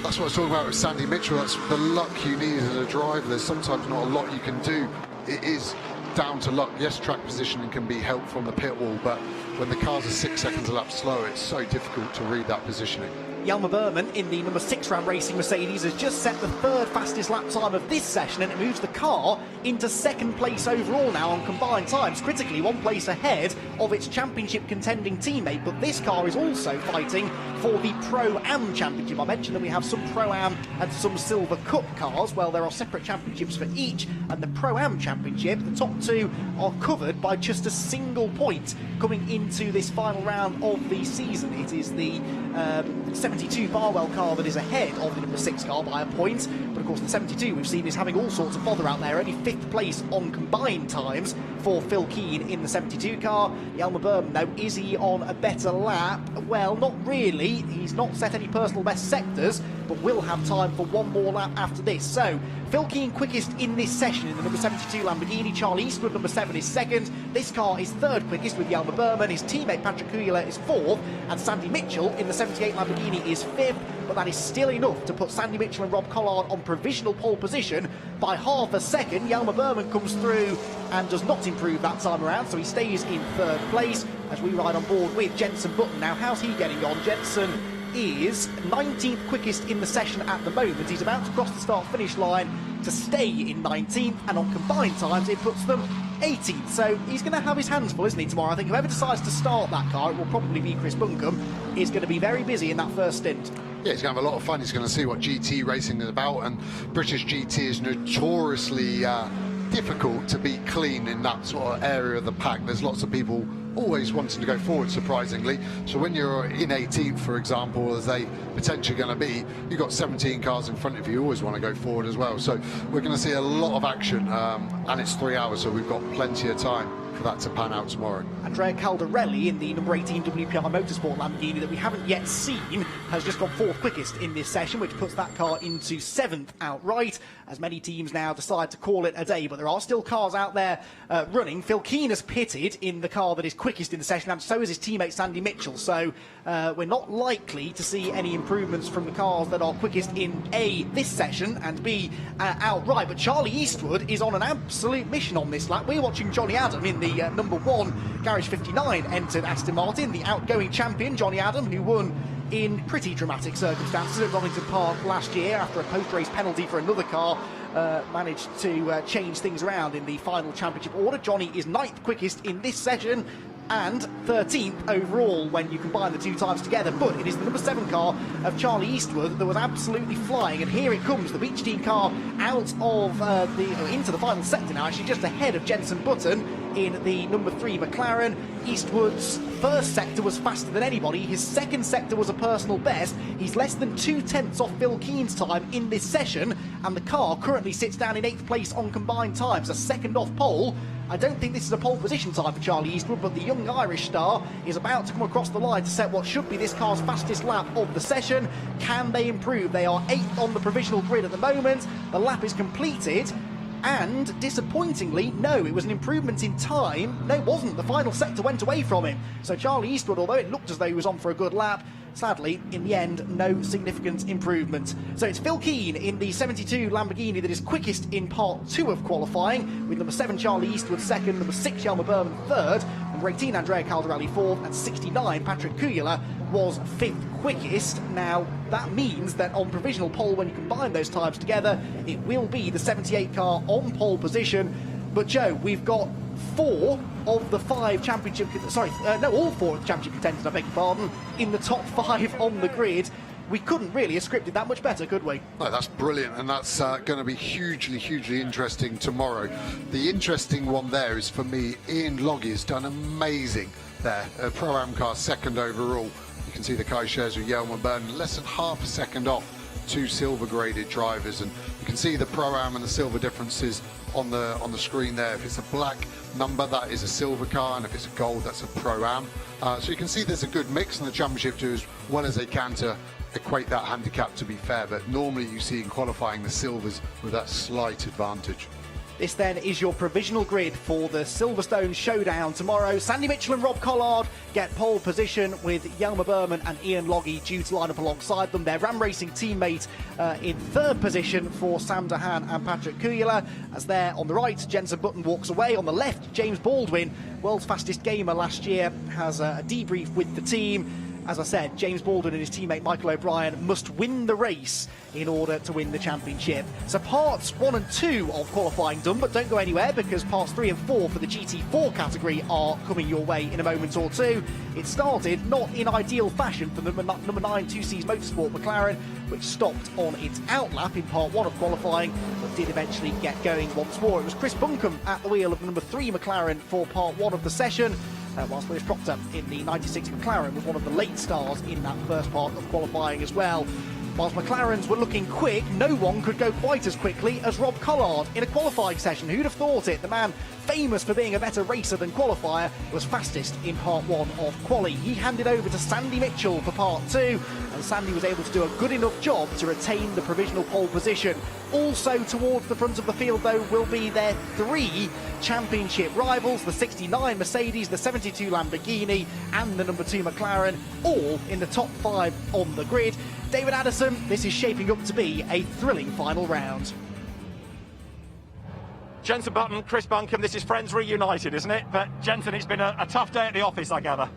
that's what I was talking about with Sandy Mitchell. That's the luck you need as a driver. There's sometimes not a lot you can do. It is down to luck. Yes, track positioning can be helpful on the pit wall, but when the cars are 6 seconds a lap slower, it's so difficult to read that positioning. Yalma Berman in the number 6 Ram Racing Mercedes has just set the 3rd fastest lap time of this session, and it moves the car into 2nd place overall now on combined times, critically 1 place ahead of its championship contending teammate. But this car is also fighting for the Pro-Am Championship. I mentioned that we have some Pro-Am and some Silver Cup cars. Well, there are separate championships for each, and the Pro-Am Championship, the top 2 are covered by just a single point coming into this final round of the season. It is the 72 Barwell car that is ahead of the number 6 car by a point, but of course the 72 we've seen is having all sorts of bother out there. Only 5th place on combined times for Phil Keane in the 72 car. Yalma Berman, though, is he on a better lap? Well, not really. He's not set any personal best sectors, but will have time for one more lap after this. So Phil Keane quickest in this session in the number 72 Lamborghini. Charlie Eastwood, number 7, is 2nd. This car is 3rd quickest with Yalma Berman. His teammate Patrick Kuyler is 4th, and Sandy Mitchell in the 78 Lamborghini is 5th. But that is still enough to put Sandy Mitchell and Rob Collard on provisional pole position by half a second. Yalma Berman comes through and does not improve that time around, so he stays in 3rd place as we ride on board with Jensen Button. Now, how's he getting on? Jensen is 19th quickest in the session at the moment. He's about to cross the start-finish line to stay in 19th, and on combined times it puts them 18th. So he's going to have his hands full, isn't he, tomorrow? I think whoever decides to start that car, it will probably be Chris Buncombe, is going to be very busy in that first stint. Yeah, he's going to have a lot of fun. He's going to see what GT racing is about, and British GT is notoriously difficult to be clean in that sort of area of the pack. There's lots of people always wanting to go forward, surprisingly. So when you're in 18th, for example, as they potentially going to be, you've got 17 cars in front of you, you always want to go forward as well. So we're going to see a lot of action, and it's 3 hours, so we've got plenty of time for that to pan out tomorrow. Andrea Caldarelli in the number 18 WPR Motorsport Lamborghini that we haven't yet seen has just gone 4th quickest in this session, which puts that car into 7th outright, as many teams now decide to call it a day. But there are still cars out there running. Phil Keane has pitted in the car that is quickest in the session, and so is his teammate Sandy Mitchell. So we're not likely to see any improvements from the cars that are quickest in A, this session, and B, outright. But Charlie Eastwood is on an absolute mission on this lap. We're watching Johnny Adam in the number 1 Garage 59 entered Aston Martin, the outgoing champion Johnny Adam, who won in pretty dramatic circumstances at Donington Park last year after a post-race penalty for another car managed to change things around in the final championship order. Johnny is 9th quickest in this session and 13th overall when you combine the two times together. But it is the number 7 car of Charlie Eastwood that was absolutely flying, and here it comes, the Beach Team car out of into the final sector now, actually just ahead of Jensen Button in the number 3 McLaren. Eastwood's first sector was faster than anybody. His second sector was a personal best. He's less than 2/10 off Phil Keane's time in this session, and the car currently sits down in 8th place on combined times, a second off pole. I don't think this is a pole position time for Charlie Eastwood, but the young Irish star is about to come across the line to set what should be this car's fastest lap of the session. Can they improve? They are 8th on the provisional grid at the moment. The lap is completed, and disappointingly, no, it was an improvement in time. No, it wasn't. The final sector went away from him. So Charlie Eastwood, although it looked as though he was on for a good lap, sadly, in the end, no significant improvement. So it's Phil Keane in the 72 Lamborghini that is quickest in part 2 of qualifying, with number 7 Charlie Eastwood 2nd, number 6 Yalma Berman 3rd, number 18 Andrea Caldarelli 4th, and 69 Patrick Kuyler was 5th quickest. Now, that means that on provisional pole, when you combine those times together, it will be the 78 car on pole position. But Joe, we've got all 4 of the championship contenders, I beg your pardon, in the top 5 on the grid. We couldn't really have scripted that much better, could we? No, that's brilliant, and that's going to be hugely interesting tomorrow. The interesting one there is, for me, Ian Logie has done amazing there. Pro-Am car, 2nd overall. You can see the car shares with Jelmer Button, less than half a second off 2 silver graded drivers, and you can see the Pro-Am and the silver differences on the screen there. If it's a black number, that is a silver car, and if it's a gold, that's a Pro-Am. So you can see there's a good mix, and the championship do as well as they can to equate that handicap, to be fair, but normally you see in qualifying the silvers with that slight advantage. This then is your provisional grid for the Silverstone showdown tomorrow. Sandy Mitchell and Rob Collard get pole position, with Jelmer Button and Ian Logie due to line up alongside them. Their Ram Racing teammate in 3rd position for Sam Dahan and Patrick Kujala. As there on the right, Jensen Button walks away. On the left, James Baldwin, world's fastest gamer last year, has a debrief with the team. As I said, James Baldwin and his teammate Michael O'Brien must win the race in order to win the championship. So parts 1 and 2 of qualifying done, but don't go anywhere, because parts 3 and 4 for the GT4 category are coming your way in a moment or two. It started not in ideal fashion for the number 9 2Cs Motorsport McLaren, which stopped on its outlap in part 1 of qualifying, but did eventually get going once more. It was Chris Buncombe at the wheel of the number 3 McLaren for part 1 of the session. Whilst Lewis Proctor in the 96 McLaren was one of the late stars in that first part of qualifying as well. Whilst McLarens were looking quick, no one could go quite as quickly as Rob Collard in a qualifying session. Who'd have thought it? The man, famous for being a better racer than qualifier, was fastest in part 1 of quali. He handed over to Sandy Mitchell for part 2, and Sandy was able to do a good enough job to retain the provisional pole position. Also towards the front of the field, though, will be their 3 championship rivals, the 69 Mercedes, the 72 Lamborghini, and the number 2 McLaren, all in the top 5 on the grid. David Addison, this is shaping up to be a thrilling final round. Jensen Button, Chris Buncombe, this is friends reunited, isn't it? But Jensen, it's been a tough day at the office, I gather.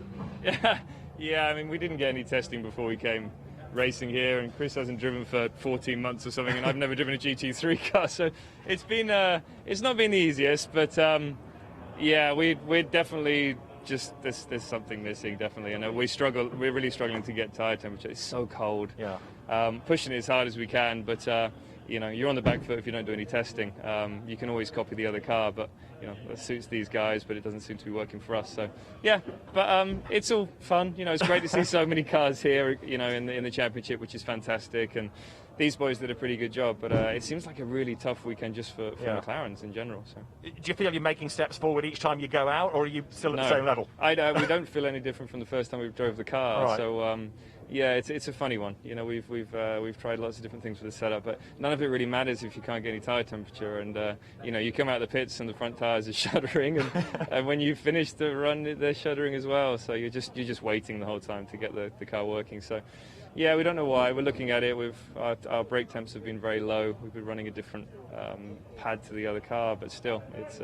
Yeah, I mean, we didn't get any testing before we came racing here, and Chris hasn't driven for 14 months or something, and I've never driven a GT3 car, so it's been it's not been the easiest, but yeah, we're definitely just there's something missing, definitely. And we're really struggling to get tyre temperature. It's so cold. Yeah. Pushing it as hard as we can, but you know, you're on the back foot if you don't do any testing. You can always copy the other car, but you know, that suits these guys, but it doesn't seem to be working for us. So yeah, but it's all fun. You know, it's great to see so many cars here, you know, in the championship, which is fantastic, and these boys did a pretty good job. But it seems like a really tough weekend just for McLarens in general. So do you feel you're making steps forward each time you go out, or are you still at the same level? We don't feel any different from the first time we drove the car. Right. So yeah, it's a funny one. You know, we've tried lots of different things for the setup, but none of it really matters if you can't get any tyre temperature. And you know, you come out of the pits and the front tyres are shuddering, and when you finish the run, they're shuddering as well. So you're just waiting the whole time to get the car working. So yeah, we don't know why. We're looking at it. Our brake temps have been very low. We've been running a different pad to the other car, but still, it's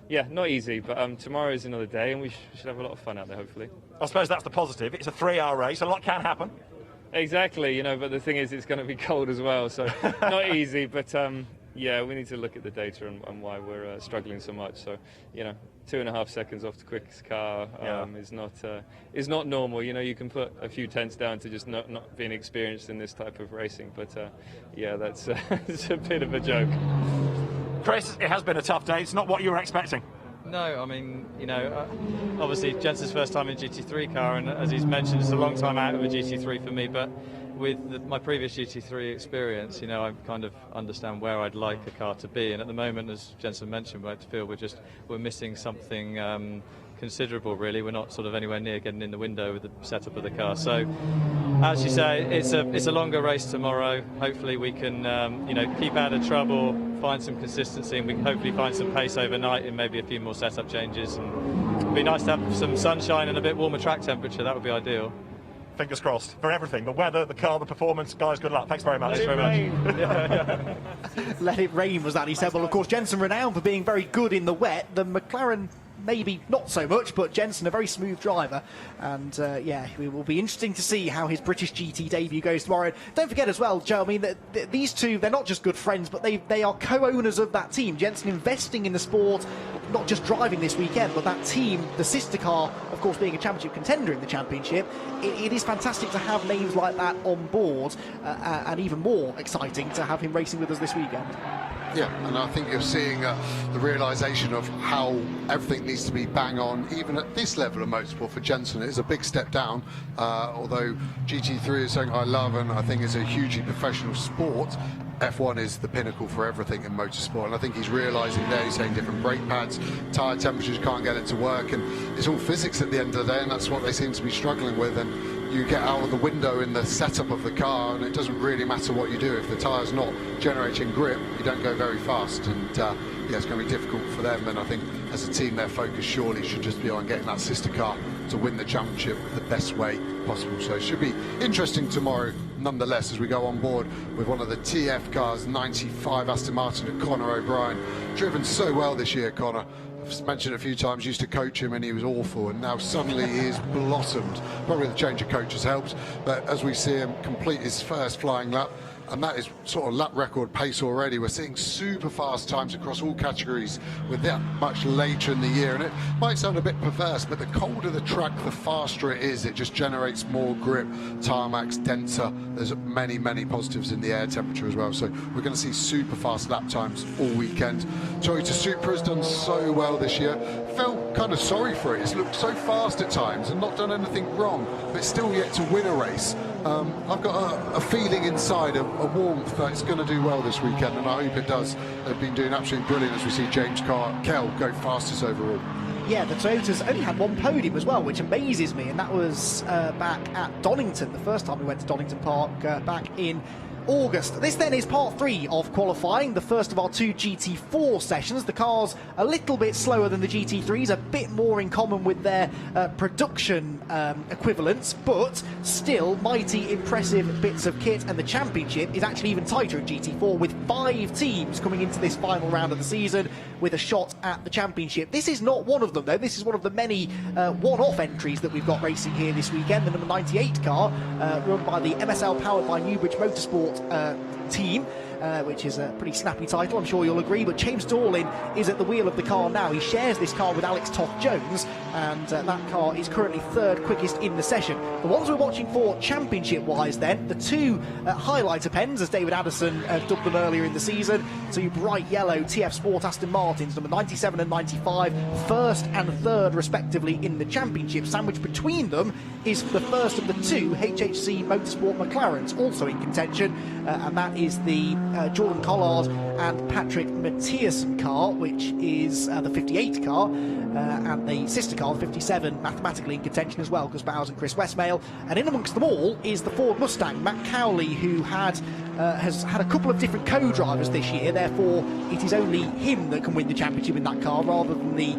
yeah, not easy. But tomorrow is another day, and we should have a lot of fun out there, hopefully. I suppose that's the positive. It's a 3-hour race. A lot can happen. Exactly, you know, but the thing is, it's going to be cold as well, so not easy. But yeah, we need to look at the data and why we're struggling so much. So, you know, 2.5 seconds off the quickest car is not normal. You know, you can put a few tenths down to just not being experienced in this type of racing. But yeah, that's it's a bit of a joke. Chris, it has been a tough day. It's not what you were expecting. No, I mean, you know, obviously Jensen's first time in a GT3 car, and as he's mentioned, it's a long time out of a GT3 for me, but with my previous GT3 experience, you know, I kind of understand where I'd like a car to be, and at the moment, as Jensen mentioned, I feel we're missing something considerable, really. We're not sort of anywhere near getting in the window with the setup of the car. So, as you say, it's a longer race tomorrow. Hopefully we can, you know, keep out of trouble, find some consistency, and we can hopefully find some pace overnight and maybe a few more setup changes. And it'd be nice to have some sunshine and a bit warmer track temperature. That would be ideal. Fingers crossed for everything. The weather, the car, the performance. Guys, good luck. Thanks very much. Thanks very much. Let it rain was that he said. Well, of course, Jensen renowned for being very good in the wet. The McLaren maybe not so much, but Jensen, a very smooth driver. And yeah, it will be interesting to see how his British GT debut goes tomorrow. Don't forget as well, Joe, I mean, that these two, they're not just good friends, but they are co-owners of that team. Jensen investing in the sport, not just driving this weekend, but that team, the sister car, of course, being a championship contender in the championship. It is fantastic to have names like that on board, and even more exciting to have him racing with us this weekend. Yeah, and I think you're seeing the realisation of how everything needs to be bang on, even at this level of motorsport. For Jensen, it is a big step down, although GT3 is something I love and I think is a hugely professional sport. F1 is the pinnacle for everything in motorsport, and I think he's realising there, he's saying different brake pads, tyre temperatures, can't get it to work, and it's all physics at the end of the day, and that's what they seem to be struggling with. And you get out of the window in the setup of the car, and it doesn't really matter what you do. If the tyre's not generating grip, you don't go very fast, and yeah, it's going to be difficult for them. And I think as a team, their focus surely should just be on getting that sister car to win the championship the best way possible. So it should be interesting tomorrow, nonetheless, as we go on board with one of the TF cars, 95 Aston Martin of Conor O'Brien. Driven so well this year, Conor. I've mentioned it a few times, used to coach him and he was awful, and now suddenly he is blossomed. Probably the change of coach has helped, but as we see him complete his first flying lap, and that is sort of lap record pace already. We're seeing super fast times across all categories with that much later in the year, and it might sound a bit perverse, but the colder the track, the faster it is. It just generates more grip, tarmac's denser. There's many positives in the air temperature as well, so we're going to see super fast lap times all weekend. Toyota Supra has done so well this year. Felt kind of sorry for it. It's looked so fast at times and not done anything wrong, but still yet to win a race. I've got a feeling inside, a warmth that it's going to do well this weekend, and I hope it does. They've been doing absolutely brilliant as we see James Kell go fastest overall. Yeah, the Toyotas only had one podium as well, which amazes me, and that was back at Donington, the first time we went to Donington Park back in August. This then is part 3 of qualifying, the first of our 2 GT4 sessions. The cars a little bit slower than the GT3s, a bit more in common with their production equivalents, but still mighty impressive bits of kit, and the championship is actually even tighter in GT4, with 5 teams coming into this final round of the season with a shot at the championship. This is not one of them, though. This is one of the many one-off entries that we've got racing here this weekend. The number 98 car, run by the MSL powered by Newbridge Motorsport team, which is a pretty snappy title, I'm sure you'll agree. But James Dorlin is at the wheel of the car now. He shares this car with Alex Toth-Jones, and that car is currently 3rd quickest in the session. The ones we're watching for championship-wise then, the 2 highlighter pens, as David Addison dubbed them earlier in the season, 2 bright yellow TF Sport Aston Martins, number 97 and 95, 1st and 3rd respectively in the championship. Sandwiched between them is the first of the 2 HHC Motorsport McLarens, also in contention, and that is the Jordan Collard and Patrick Mathiasen car, which is the 58 car, and the sister car, the 57, mathematically in contention as well, because Bowers and Chris Westmail. And in amongst them all is the Ford Mustang, Matt Cowley, who has had a couple of different co-drivers this year. Therefore, it is only him that can win the championship in that car, rather than the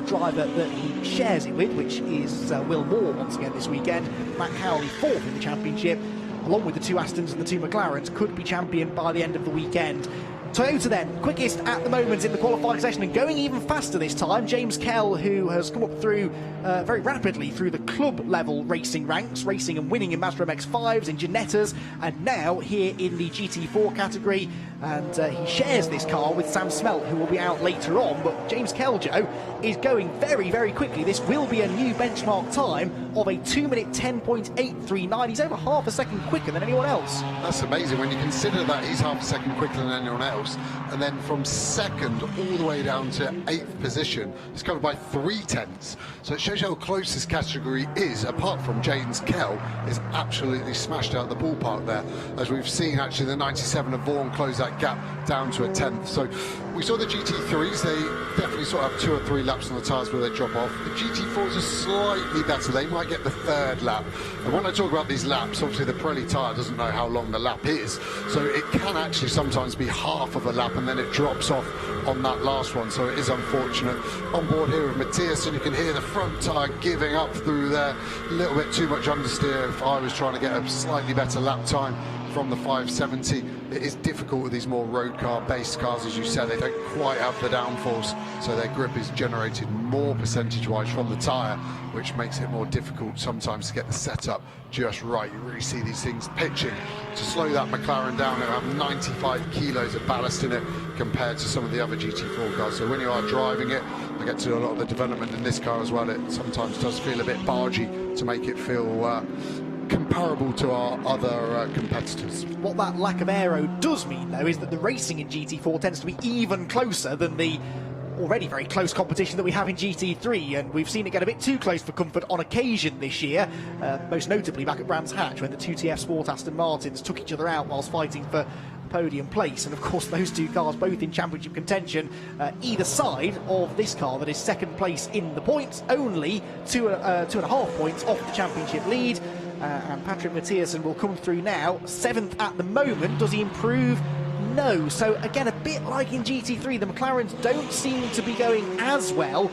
driver that he shares it with, which is Will Moore once again this weekend. Matt Cowley 4th in the championship, along with the 2 Astons and the 2 McLarens, could be champion by the end of the weekend. Toyota then, quickest at the moment in the qualifying session, and going even faster this time. James Kell, who has come up through very rapidly through the club level racing ranks, racing and winning in Mazda MX-5s, in Ginettas, and now here in the GT4 category. And he shares this car with Sam Smelt, who will be out later on. But James Kell, Joe, is going very quickly. This will be a new benchmark time of a 2-minute 10.839. He's over half a second quicker than anyone else. That's amazing when you consider that he's half a second quicker than anyone else, and then from 2nd all the way down to 8th position, it's covered by 3/10. So it shows you how close this category is. Apart from James Kell is absolutely smashed out the ballpark there, as we've seen actually the 97 of Vaughan close that gap down to a 10th. So we saw the GT3s, they definitely sort of have 2 or 3 laps on the tyres where they drop off. The GT4s are slightly better, they might get the 3rd lap. And when I talk about these laps, obviously the Pirelli tyre doesn't know how long the lap is, so it can actually sometimes be half of a lap and then it drops off on that last one, so it is unfortunate. On board here with Matthias, and you can hear the front tyre giving up through there, a little bit too much understeer. If I was trying to get a slightly better lap time from the 570, it is difficult with these more road car based cars, as you said. They don't quite have the downforce, so their grip is generated more percentage wise from the tyre, which makes it more difficult sometimes to get the setup just right. You really see these things pitching to slow that McLaren down. They have 95 kilos of ballast in it compared to some of the other GT4 cars, so when you are driving it, I get to a lot of the development in this car as well, it sometimes does feel a bit bargy to make it feel comparable to our other competitors. What that lack of aero does mean, though, is that the racing in GT4 tends to be even closer than the already very close competition that we have in GT3, and we've seen it get a bit too close for comfort on occasion this year, most notably back at Brands Hatch when the two TF Sport Aston Martins took each other out whilst fighting for podium place. And of course those two cars both in championship contention, either side of this car that is second place in the points, only 2.5 points off the championship lead. And Patrick Mathiasen will come through now, 7th at the moment. Does he improve? No. So again, a bit like in GT3, the McLarens don't seem to be going as well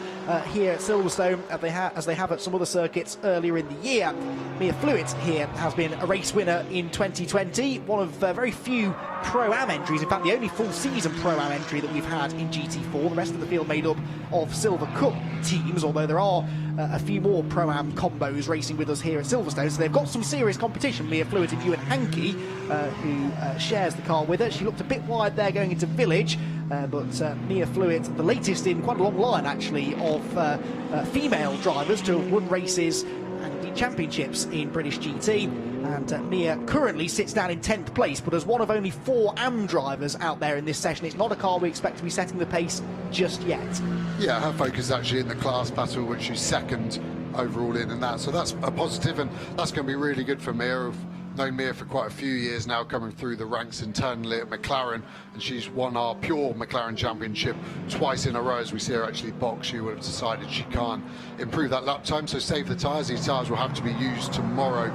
here at Silverstone as they have at some other circuits earlier in the year. Mia Fluid here has been a race winner in 2020, one of very few Pro-Am entries, in fact the only full season Pro-Am entry that we've had in GT4. The rest of the field made up of Silver Cup teams, although there are a few more Pro-Am combos racing with us here at Silverstone, so they've got some serious competition. Mia Fluid and Ewan Hankey, who shares the car with her. She looked a bit wide there going into Village, but Mia Fluid, the latest in quite a long line actually of female drivers to have won races and indeed championships in British GT, and Mia currently sits down in 10th place, but as one of only 4 AM drivers out there in this session, it's not a car we expect to be setting the pace just yet. Yeah, her focus is actually in the class battle, which is second overall in that, so that's a positive, and that's going to be really good for Mia. I've known Mia for quite a few years now, coming through the ranks internally at McLaren, and she's won our pure McLaren championship twice in a row. As we see her actually box, she would have decided she can't improve that lap time, so save the tyres. These tyres will have to be used tomorrow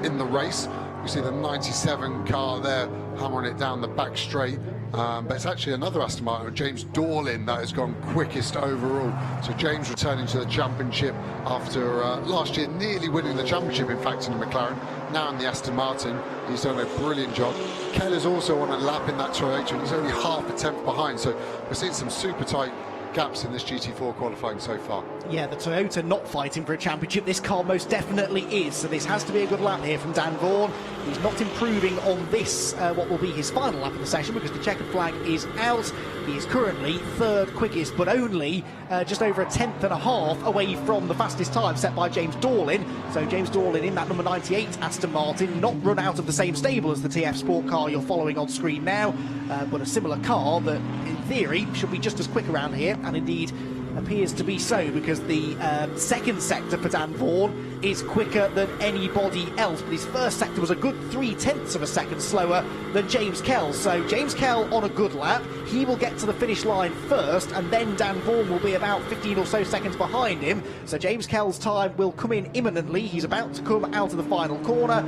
in the race. We see the 97 car there hammering it down the back straight, but it's actually another Aston Martin, James Dorlin, that has gone quickest overall. So James returning to the championship after last year nearly winning the championship, in fact, in the McLaren, now in the Aston Martin. He's done a brilliant job. Keller's also on a lap in that Toyota, and he's only half a tenth behind, so we're seeing some super tight gaps in this GT4 qualifying so far. Yeah, the Toyota not fighting for a championship. This car most definitely is, so this has to be a good lap here from Dan Vaughan. He's not improving on this, what will be his final lap of the session, because the checkered flag is out. He is currently 3rd quickest, but only just over a 10.5 away from the fastest time set by James Dorlin. So James Dorlin in that number 98 Aston Martin, not run out of the same stable as the TF Sport car you're following on screen now, but a similar car that in theory should be just as quick around here, and indeed appears to be so, because the second sector for Dan Vaughan is quicker than anybody else, but his first sector was a good 0.3 of a second slower than James Kell. So James Kell on a good lap, he will get to the finish line first, and then Dan Vaughan will be about 15 or so seconds behind him. So James Kell's time will come in imminently. He's about to come out of the final corner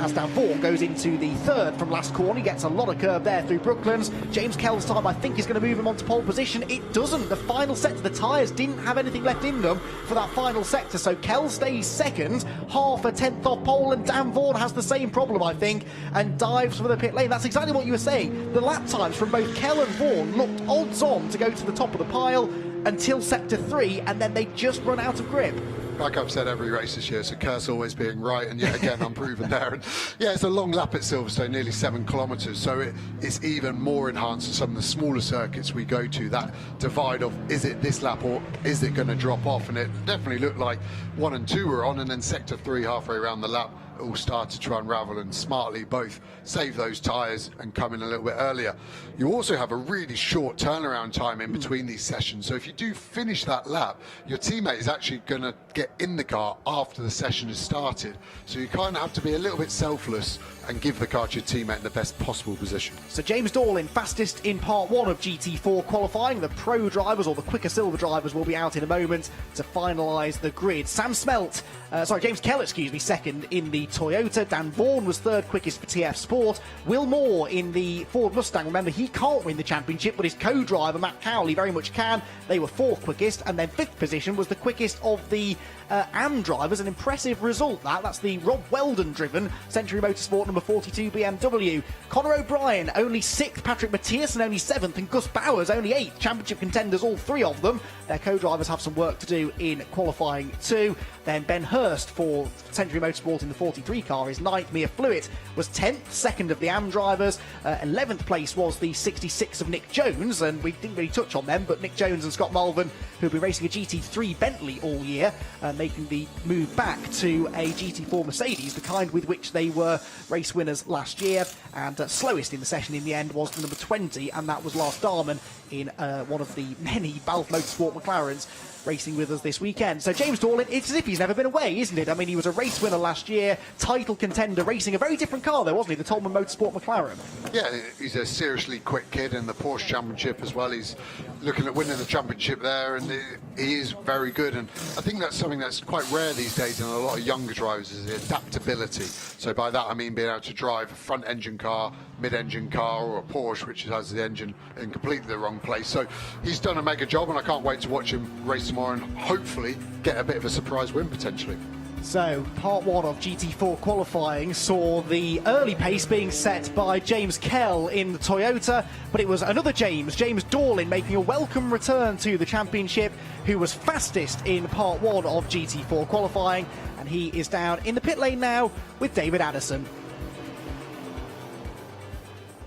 as Dan Vaughan goes into the 3rd from last corner. He gets a lot of curve there through Brooklands. James Kell's time, I think, is going to move him onto pole position. It doesn't. The final sector, the tyres didn't have anything left in them for that final sector, so Kell stays second, half a tenth off pole, and Dan Vaughan has the same problem, I think, and dives for the pit lane. That's exactly what you were saying. The lap times from both Kell and Vaughan looked odds on to go to the top of the pile until sector 3, and then they just run out of grip. Like I've said every race this year, so Kurt's always being right, and yet again I'm proven there. And yeah, it's a long lap at Silverstone, nearly 7 kilometres, so it's even more enhanced than some of the smaller circuits we go to. That divide of, is it this lap or is it going to drop off? And it definitely looked like 1 and 2 were on, and then sector 3 halfway around the lap all started to unravel, and smartly both save those tyres and come in a little bit earlier. You also have a really short turnaround time in between these sessions, so if you do finish that lap, your teammate is actually going to get in the car after the session has started, so you kind of have to be a little bit selfless and give the car to your teammate in the best possible position. So James Dorlin fastest in part 1 of GT4 qualifying. The pro drivers, or the quicker silver drivers, will be out in a moment to finalise the grid. James Kell, excuse me, second in the the Toyota. Dan Vaughan was third quickest for TF Sport. Will Moore in the Ford Mustang. Remember, he can't win the championship, but his co-driver Matt Cowley very much can. They were fourth quickest, and then fifth position was the quickest of the AM drivers. An impressive result, that's the Rob Weldon driven Century Motorsport number 42 BMW. Conor O'Brien only 6th, Patrick Mathiasen only 7th, and Gus Bowers only 8th. Championship contenders, all three of them. Their co-drivers have some work to do in qualifying too. Then Ben Hurst for Century Motorsport in the 43 car is 9th. Mia Flewitt was 10th, second of the AM drivers. 11th place was the 66 of Nick Jones, and we didn't really touch on them, but Nick Jones and Scott Malvern, who've been racing a GT3 Bentley all year, making the move back to a GT4 Mercedes, the kind with which they were race winners last year. And slowest in the session in the end was the number 20, and that was Lars Darman in one of the many Balf Motorsport McLarens racing with us this weekend. So James Dorlin, it's as if he's never been away, isn't it? I mean, he was a race winner last year, title contender, racing a very different car though, wasn't he? The Tolman Motorsport McLaren. Yeah, he's a seriously quick kid in the Porsche Championship as well. He's looking at winning the championship there, and he is very good. And I think that's something that's quite rare these days in a lot of younger drivers, is the adaptability. So by that I mean being able to drive a front engine car, mid-engine car, or a Porsche which has the engine in completely the wrong place. So he's done a mega job, and I can't wait to watch him race tomorrow and hopefully get a bit of a surprise win potentially. So, part one of GT4 qualifying saw the early pace being set by James Kell in the Toyota, but it was another James Dorlin, making a welcome return to the championship, who was fastest in part one of GT4 qualifying, and he is down in the pit lane now with David Addison.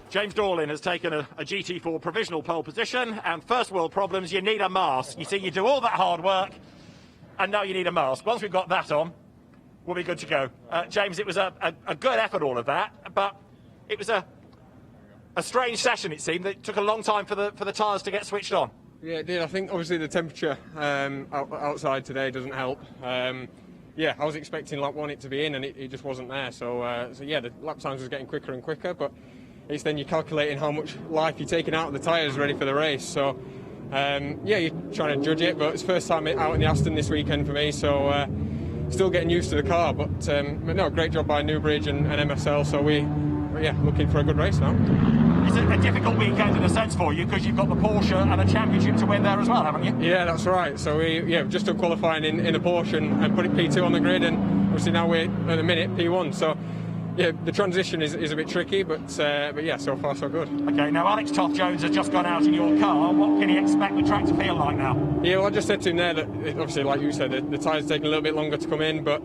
James Dorlin has taken a GT4 provisional pole position, and first world problems, you need a mask. You see, you do all that hard work, and now you need a mask. Once we've got that on, we'll be good to go. James, it was a good effort, all of that, but it was a strange session, it seemed. It took a long time for the tyres to get switched on. Yeah, it did. I think obviously the temperature outside today doesn't help. Yeah, I was expecting lap one it to be in, and it just wasn't there. So yeah, the lap times was getting quicker and quicker, but it's then you're calculating how much life you're taking out of the tyres ready for the race. So yeah, you're trying to judge it, but it's first time out in the Aston this weekend for me, so still getting used to the car. But no, great job by Newbridge and MSL. So yeah, looking for a good race now. It's a difficult weekend in a sense for you, because you've got the Porsche and a championship to win there as well, haven't you? Yeah, that's right. So we've just done qualifying in a Porsche and put it P2 on the grid, and obviously now we're at the minute P1. So yeah, the transition is a bit tricky, but yeah, so far so good. Okay, now Alex Toth-Jones has just gone out in your car. What can you expect the track to feel like now? Yeah, well, I just said to him there that obviously, like you said, the tyres taking a little bit longer to come in, but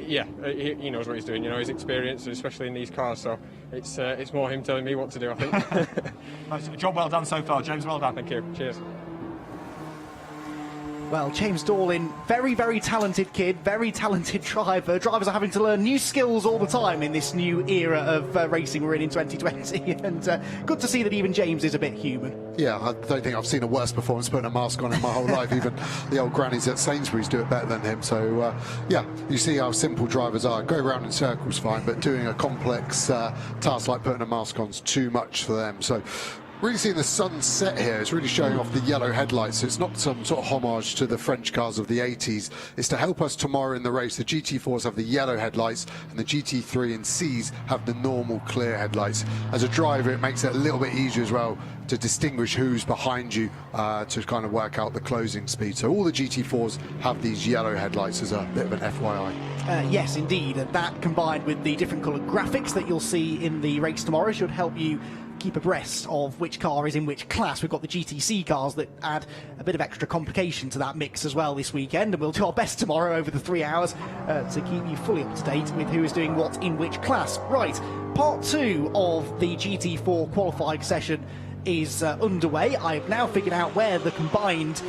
yeah, he knows what he's doing. You know, he's experienced, especially in these cars. So it's more him telling me what to do, I think. Job well done so far, James. Well done. Thank you. Cheers. Well, James Dorlin, very, very talented kid, very talented driver. Drivers are having to learn new skills all the time in this new era of racing we're in 2020. And good to see that even James is a bit human. Yeah, I don't think I've seen a worse performance putting a mask on in my whole life. Even the old grannies at Sainsbury's do it better than him. So, yeah, you see how simple drivers are. Go around in circles fine, but doing a complex task like putting a mask on is too much for them. So, really seeing the sunset here. It's really showing off the yellow headlights. It's not some sort of homage to the French cars of the 80s. It's to help us tomorrow in the race. The GT4s have the yellow headlights, and the GT3 and Cs have the normal clear headlights. As a driver, it makes it a little bit easier as well to distinguish who's behind you, to kind of work out the closing speed. So all the GT4s have these yellow headlights as a bit of an FYI. Yes, indeed. And that, combined with the different coloured graphics that you'll see in the race tomorrow, should help you keep abreast of which car is in which class. We've got the GTC cars that add a bit of extra complication to that mix as well this weekend, and we'll do our best tomorrow over the 3 hours to keep you fully up to date with who is doing what in which class. Right, part two of the GT4 qualifying session is underway. I've now figured out where the combined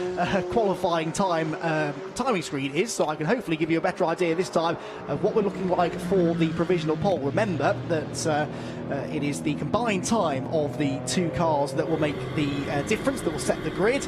qualifying timing screen is, so I can hopefully give you a better idea this time of what we're looking like for the provisional poll. Remember that it is the combined time of the two cars that will make the difference, that will set the grid.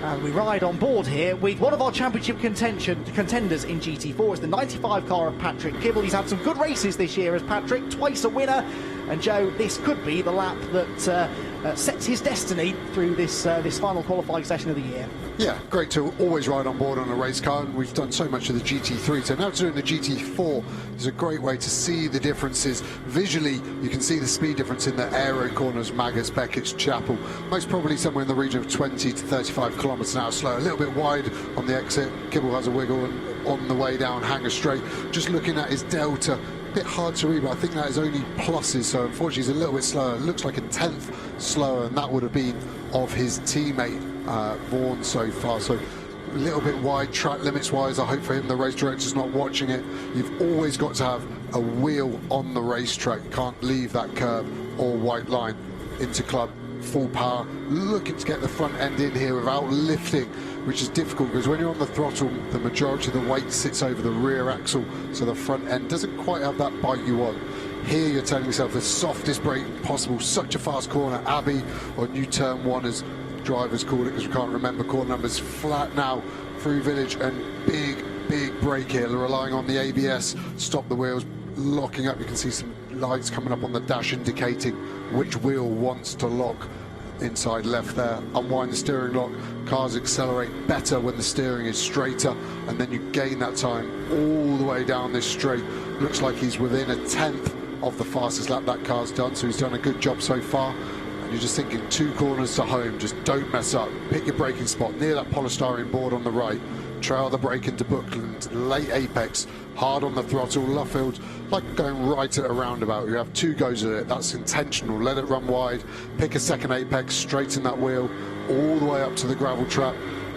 And we ride on board here with one of our championship contenders in GT4. It's the 95 car of Patrick Kibble. He's had some good races this year as Patrick, twice a winner. And Joe, this could be the lap that sets his destiny through this final qualifying session of the year. Yeah, great to always ride on board on a race car, and we've done so much of the GT3, so now doing the GT4 is a great way to see the differences. Visually, you can see the speed difference in the aero corners, Maggotts, Beckett's, Chapel, most probably somewhere in the region of 20 to 35 kilometres an hour slow, a little bit wide on the exit, Kibble has a wiggle, and on the way down, Hanger straight, just looking at his delta, a bit hard to read, but I think that is only pluses, so unfortunately he's a little bit slower. It looks like a tenth slower, and that would have been of his teammate Vaughan so far. So a little bit wide track limits wise. I hope for him the race director's not watching it. You've always got to have a wheel on the racetrack. You can't leave that curb or white line into club. Full power, looking to get the front end in here without lifting, which is difficult because when you're on the throttle, the majority of the weight sits over the rear axle, so the front end doesn't quite have that bite you want. Here you're telling yourself the softest brake possible, such a fast corner, Abbey, or new turn one as drivers call it because we can't remember corner numbers, flat now through Village, and big brake here, relying on the ABS, stop the wheels, locking up. You can see some lights coming up on the dash indicating which wheel wants to lock. Inside left there, unwind the steering lock. Cars accelerate better when the steering is straighter, and then you gain that time all the way down this straight. Looks like he's within a tenth of the fastest lap that car's done, so he's done a good job so far. And you're just thinking 2 corners to home, just don't mess up, pick your braking spot near that polystyrene board on the right, trail the brake into Bookland, late apex, hard on the throttle. Luffield, like going right at a roundabout, you have 2 goes at it, that's intentional, let it run wide, pick a second apex, straighten that wheel all the way up to the gravel trap,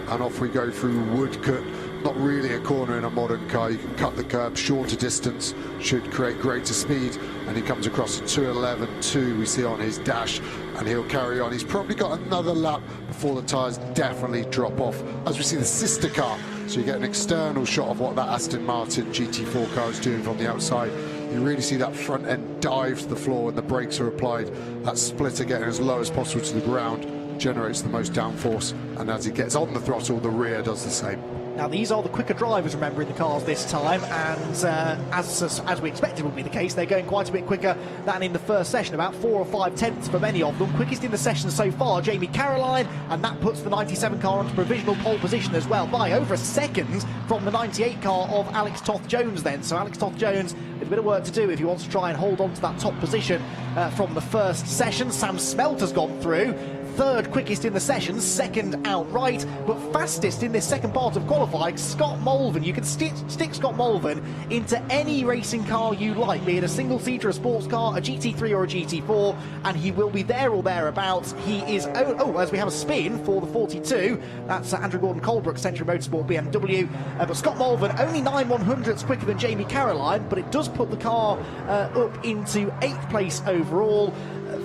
and off we go through Woodcut. Not really a corner in a modern car, you can cut the curb, shorter distance, should create greater speed, and he comes across a 2:11.2 we see on his dash, and he'll carry on. He's probably got another lap before the tyres definitely drop off, as we see the sister car, so you get an external shot of what that Aston Martin GT4 car is doing from the outside. You really see that front end dive to the floor when the brakes are applied, that splitter getting as low as possible to the ground, generates the most downforce, and as he gets on the throttle, the rear does the same. Now, these are the quicker drivers, remember, in the cars this time, and as we expected would be the case, they're going quite a bit quicker than in the first session, about 4 or 5 tenths for many of them. Quickest in the session so far, Jamie Caroline, and that puts the 97 car onto provisional pole position as well, by over a second from the 98 car of Alex Toth-Jones then. So Alex Toth-Jones with a bit of work to do if he wants to try and hold on to that top position from the first session. Sam Smelter's gone through. 3rd quickest in the session, 2nd outright, but fastest in this second part of qualifying, Scott Mulvin. You can stick Scott Mulvin into any racing car you like, be it a single-seater, a sports car, a GT3 or a GT4, and he will be there or thereabouts. He is, as we have a spin for the 42, that's Andrew Gordon-Colebrook, Century Motorsport BMW, but Scott Mulvin only 9/100ths quicker than Jamie Caroline, but it does put the car up into 8th place overall.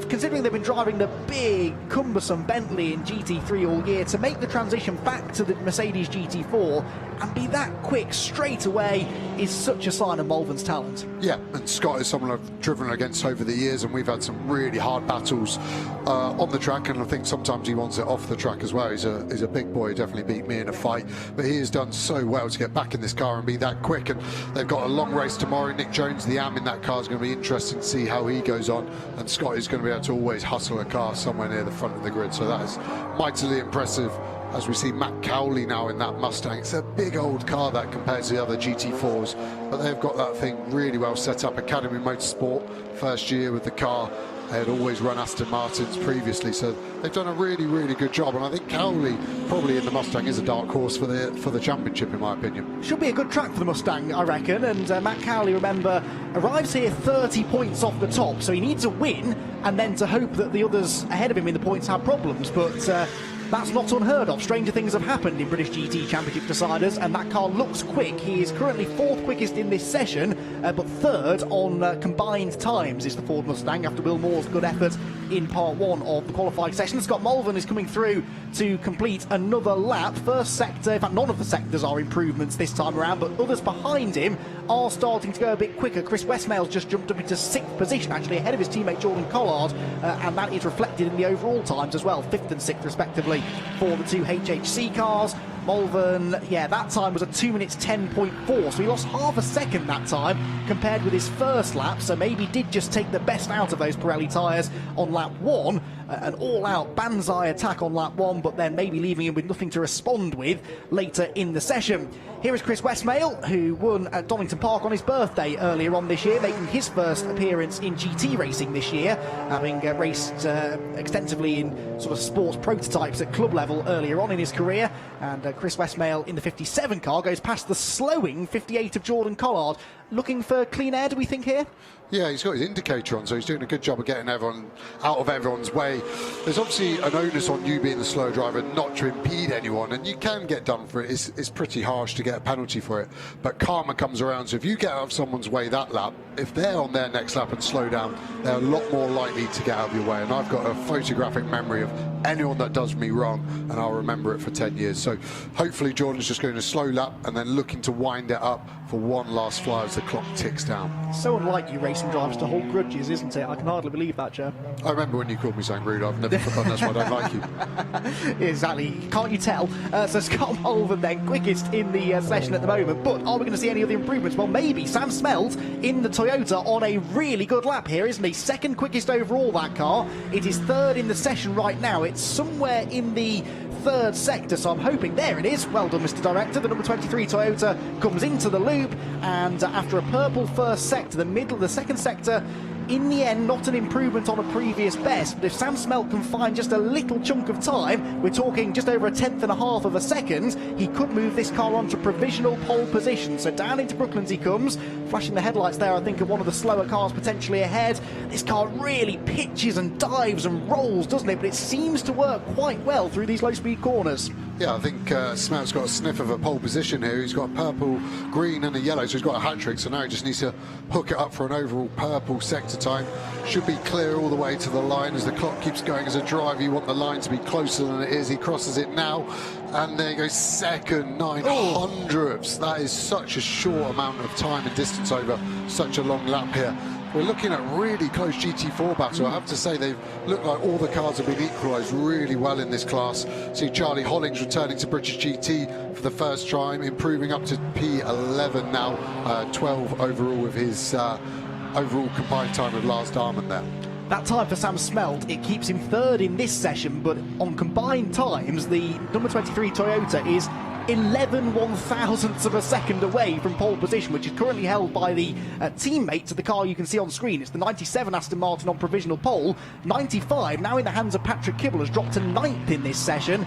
Considering they've been driving the big, cumbersome Bentley in GT3 all year, to make the transition back to the Mercedes GT4 and be that quick straight away is such a sign of Mulvin's talent. Yeah, and Scott is someone I've driven against over the years, and we've had some really hard battles on the track, and I think sometimes he wants it off the track as well. He's a big boy, definitely beat me in a fight, but he has done so well to get back in this car and be that quick, and they've got a long race tomorrow. Nick Jones, the AM in that car, is going to be interesting to see how he goes on, and Scott is going to be able to always hustle a car somewhere near the front of the grid, so that is mightily impressive. As we see Matt Cowley now in that Mustang, it's a big old car that compared to the other GT4s, but they've got that thing really well set up. Academy Motorsport, first year with the car, they had always run Aston Martins previously, so they've done a really good job, and I think Cowley probably in the Mustang is a dark horse for the championship, in my opinion. Should be a good track for the Mustang, I reckon, and Matt Cowley, remember, arrives here 30 points off the top, so he needs a win and then to hope that the others ahead of him in the points have problems, but that's not unheard of. Stranger things have happened in British GT Championship deciders, and that car looks quick. He is currently 4th quickest in this session, but 3rd on combined times is the Ford Mustang after Will Moore's good effort in part 1 of the qualifying session. Scott Mulvin is coming through to complete another lap. First sector, in fact none of the sectors are improvements this time around, but others behind him are starting to go a bit quicker. Chris Westmail's just jumped up into 6th position, actually ahead of his teammate Jordan Collard, and that is reflected in the overall times as well, 5th and 6th respectively for the 2 HHC cars. Mulvin, yeah, that time was a 2 minutes 10.4, so he lost half a second that time compared with his first lap, so maybe did just take the best out of those Pirelli tyres on lap 1, an all-out banzai attack on lap 1, but then maybe leaving him with nothing to respond with later in the session. Here is Chris Westmail, who won at Donington Park on his birthday earlier on this year, making his first appearance in GT racing this year, having raced extensively in sort of sports prototypes at club level earlier on in his career. And Chris Westmail in the 57 car goes past the slowing 58 of Jordan Collard. Looking for clean air, do we think, here? Yeah, he's got his indicator on, so he's doing a good job of getting everyone out of everyone's way. There's obviously an onus on you being the slow driver not to impede anyone, and you can get done for it. It's pretty harsh to get a penalty for it, but karma comes around. So if you get out of someone's way that lap, if they're on their next lap and slow down, they're a lot more likely to get out of your way. And I've got a photographic memory of anyone that does me wrong, and I'll remember it for 10 years. So hopefully Jordan's just going to slow lap and then looking to wind it up for one last fly as the clock ticks down. So unlike you racing drivers to hold grudges, isn't it? I can hardly believe that, Joe. I remember when you called me something rude. I've never forgotten. That's why I don't like you. Exactly. Can't you tell? So Scott Mulvern then quickest in the session at the moment. But are we going to see any other improvements? Well, maybe. Sam Smelt in the Toyota on a really good lap here, isn't he? Second quickest overall, that car. It is third in the session right now. It's somewhere in the third sector, so I'm hoping there it is. Well done, Mr. Director. The number 23 Toyota comes into the loop, and after a purple first sector, the second sector, in the end, not an improvement on a previous best, but if Sam Smelt can find just a little chunk of time, we're talking just over a 1/10.5 of a second, he could move this car onto provisional pole position. So down into Brooklands he comes, flashing the headlights there, I think, of one of the slower cars potentially ahead. This car really pitches and dives and rolls, doesn't it? But it seems to work quite well through these low-speed corners. Yeah, I think Smelt's got a sniff of a pole position here. He's got a purple, green and a yellow, so he's got a hat-trick, so now he just needs to hook it up for an overall purple sector time. Should be clear all the way to the line as the clock keeps going. As a driver, you want the line to be closer than it is. He crosses it now, and there he goes, second, 900ths. That is such a short amount of time and distance over such a long lap here. We're looking at really close GT4 battle. I have to say, they've looked like all the cars have been equalised really well in this class. See Charlie Hollings returning to British GT for the first time, improving up to P11 now, 12 overall with his overall combined time with Lars Darman there. That time for Sam Smelt, it keeps him third in this session, but on combined times, the number 23 Toyota is 11 1,000ths of a second away from pole position, which is currently held by the teammate to the car you can see on screen. It's the 97 Aston Martin on provisional pole. 95, now in the hands of Patrick Kibble, has dropped to 9th in this session,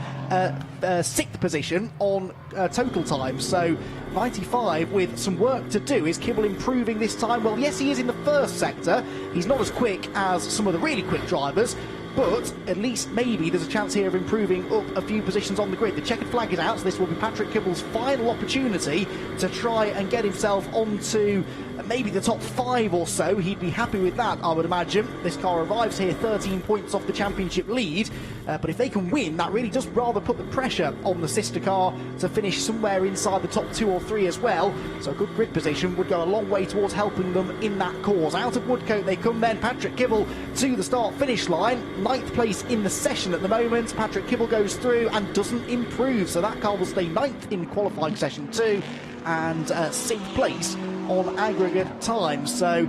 6th position on total time. So 95 with some work to do. Is Kibble improving this time? Well, yes, he is in the first sector. He's not as quick as some of the really quick drivers, but at least maybe there's a chance here of improving up a few positions on the grid. The checkered flag is out, so this will be Patrick Kibble's final opportunity to try and get himself onto maybe the top 5 or so. He'd be happy with that, I would imagine. This car arrives here 13 points off the championship lead, but if they can win, that really does rather put the pressure on the sister car to finish somewhere inside the top 2 or 3 as well. So a good grid position would go a long way towards helping them in that cause. Out of Woodcote they come then. Patrick Kibble to the start-finish line. 9th place in the session at the moment. Patrick Kibble goes through and doesn't improve, so that car will stay 9th in qualifying session 2 and 6th place on aggregate time. So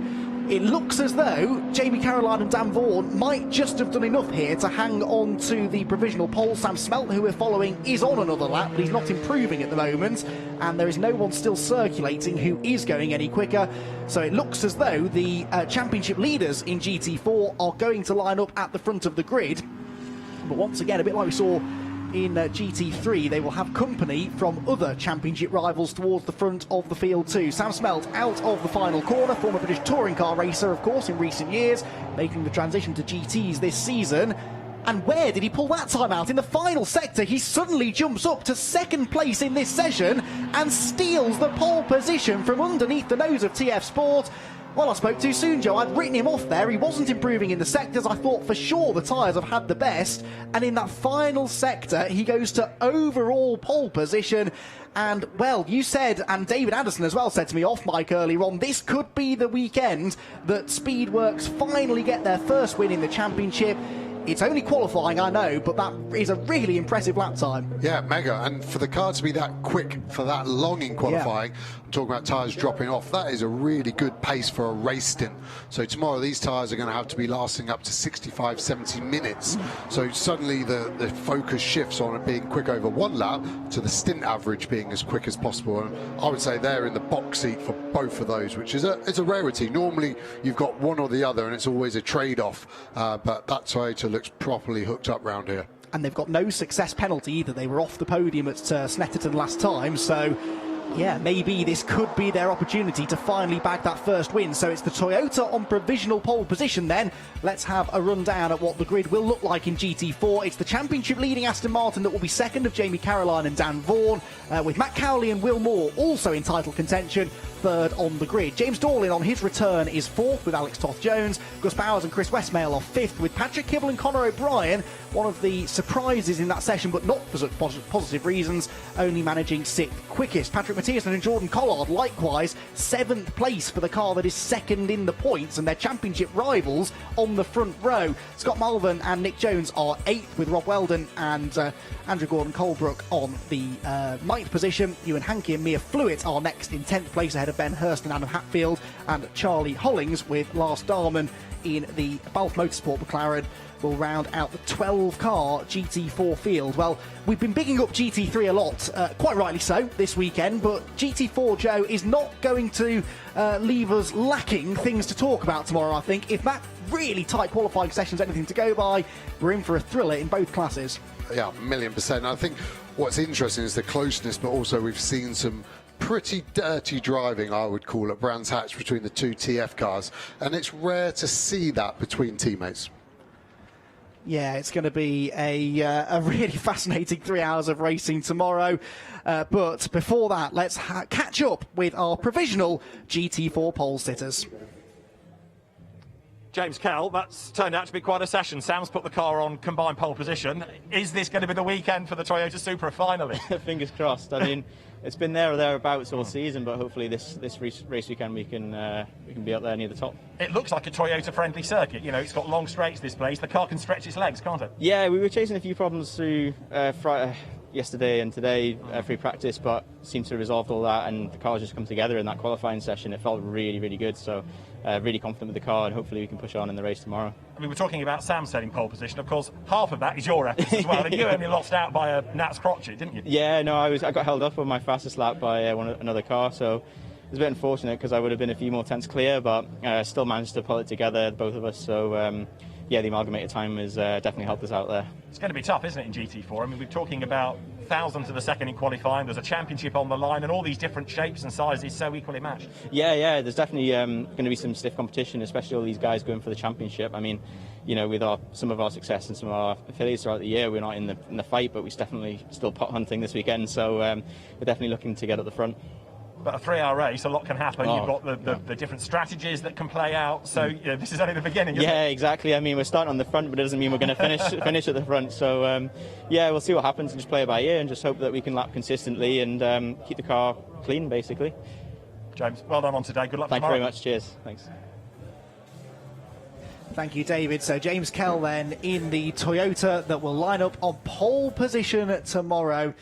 it looks as though Jamie Caroline and Dan Vaughan might just have done enough here to hang on to the provisional pole. Sam Smelt, who we're following, is on another lap, but he's not improving at the moment, and there is no one still circulating who is going any quicker. So it looks as though the championship leaders in GT4 are going to line up at the front of the grid. But once again, a bit like we saw in GT3, they will have company from other championship rivals towards the front of the field too. Sam Smelt out of the final corner, former British touring car racer, of course, in recent years, making the transition to GTs this season. And where did he pull that time out? In the final sector, he suddenly jumps up to 2nd place in this session and steals the pole position from underneath the nose of TF Sport. Well, I spoke too soon, Joe. I'd written him off there. He wasn't improving in the sectors. I thought for sure the tyres have had the best. And in that final sector, he goes to overall pole position. And, well, you said, and David Anderson as well said to me off mic earlier on, this could be the weekend that Speedworks finally get their first win in the championship. It's only qualifying, I know, but that is a really impressive lap time. Yeah, mega. And for the car to be that quick for that long in qualifying, I'm talking about tyres dropping off, that is a really good pace for a race stint. So tomorrow these tyres are going to have to be lasting up to 65, 70 minutes. So suddenly the focus shifts on it being quick over one lap to the stint average being as quick as possible. And I would say they're in the box seat for both of those, which is it's a rarity. Normally you've got one or the other and it's always a trade-off, but that Toyota looks properly hooked up round here. And they've got no success penalty either. They were off the podium at Snetterton last time, so yeah, maybe this could be their opportunity to finally bag that first win. So it's the Toyota on provisional pole position then. Let's have a rundown at what the grid will look like in GT4. It's the championship leading Aston Martin that will be second of Jamie Caroline and Dan Vaughan, with Matt Cowley and Will Moore also in title contention, third on the grid. James Dorlin on his return is fourth with Alex Toth-Jones. Gus Bowers and Chris Westmail are fifth with Patrick Kibble and Conor O'Brien, one of the surprises in that session, but not for such positive reasons, only managing sixth quickest. Patrick Mathiasen and Jordan Collard likewise seventh place for the car that is second in the points, and their championship rivals on the front row. Scott Malvern and Nick Jones are eighth with Rob Weldon and Andrew Gordon-Colebrook on the ninth position. Ewan Hankey and Mia Flewitt are next in 10th place ahead of Ben Hurst and Adam Hatfield, and Charlie Hollings with Lars Darman in the Balfe Motorsport McLaren will round out the 12-car GT4 field. Well, we've been bigging up GT3 a lot, quite rightly so, this weekend, but GT4, Joe, is not going to leave us lacking things to talk about tomorrow, I think. If that really tight qualifying session's anything to go by, we're in for a thriller in both classes. Yeah, 1,000,000%. I think what's interesting is the closeness, but also we've seen some pretty dirty driving, I would call it, Brands Hatch, between the two TF cars, and it's rare to see that between teammates. Yeah, it's going to be a really fascinating 3 hours of racing tomorrow. But before that, let's catch up with our provisional GT4 pole sitters. James Kell, that's turned out to be quite a session. Sam's put the car on combined pole position. Is this going to be the weekend for the Toyota Supra finally? Fingers crossed. I mean, it's been there or thereabouts all season, but hopefully this race weekend we can be up there near the top. It looks like a Toyota-friendly circuit. You know, it's got long straights, this place. The car can stretch its legs, can't it? Yeah, we were chasing a few problems through Friday, yesterday and today, free practice, but seemed to have resolved all that, and the car's just come together in that qualifying session. It felt really, really good, so really confident with the car, and hopefully we can push on in the race tomorrow. We were talking about Sam setting pole position. Of course, half of that is your efforts as well, and you only lost out by a Nats crotchet, didn't you? Yeah, no, I got held up on my fastest lap by another car, so it was a bit unfortunate because I would have been a few more tenths clear, but still managed to pull it together, both of us, so yeah, the amalgamated time has definitely helped us out there. It's going to be tough, isn't it, in GT4? I mean, we're talking about thousandths of a second in qualifying. There's a championship on the line, and all these different shapes and sizes so equally matched. Yeah, there's definitely going to be some stiff competition, especially all these guys going for the championship. I mean, you know, with some of our success and some of our affiliates throughout the year, we're not in the fight, but we're definitely still pot hunting this weekend, so we're definitely looking to get at the front. But a 3-hour race, a lot can happen. You've got the different strategies that can play out. So you know, this is only the beginning. Isn't it? Exactly. I mean, we're starting on the front, but it doesn't mean we're going to finish at the front. So yeah, we'll see what happens and just play it by ear and just hope that we can lap consistently and keep the car clean, basically. James, well done on today. Good luck tomorrow. Thank you very much. Cheers. Thanks. Thank you, David. So James Kell then in the Toyota that will line up on pole position tomorrow.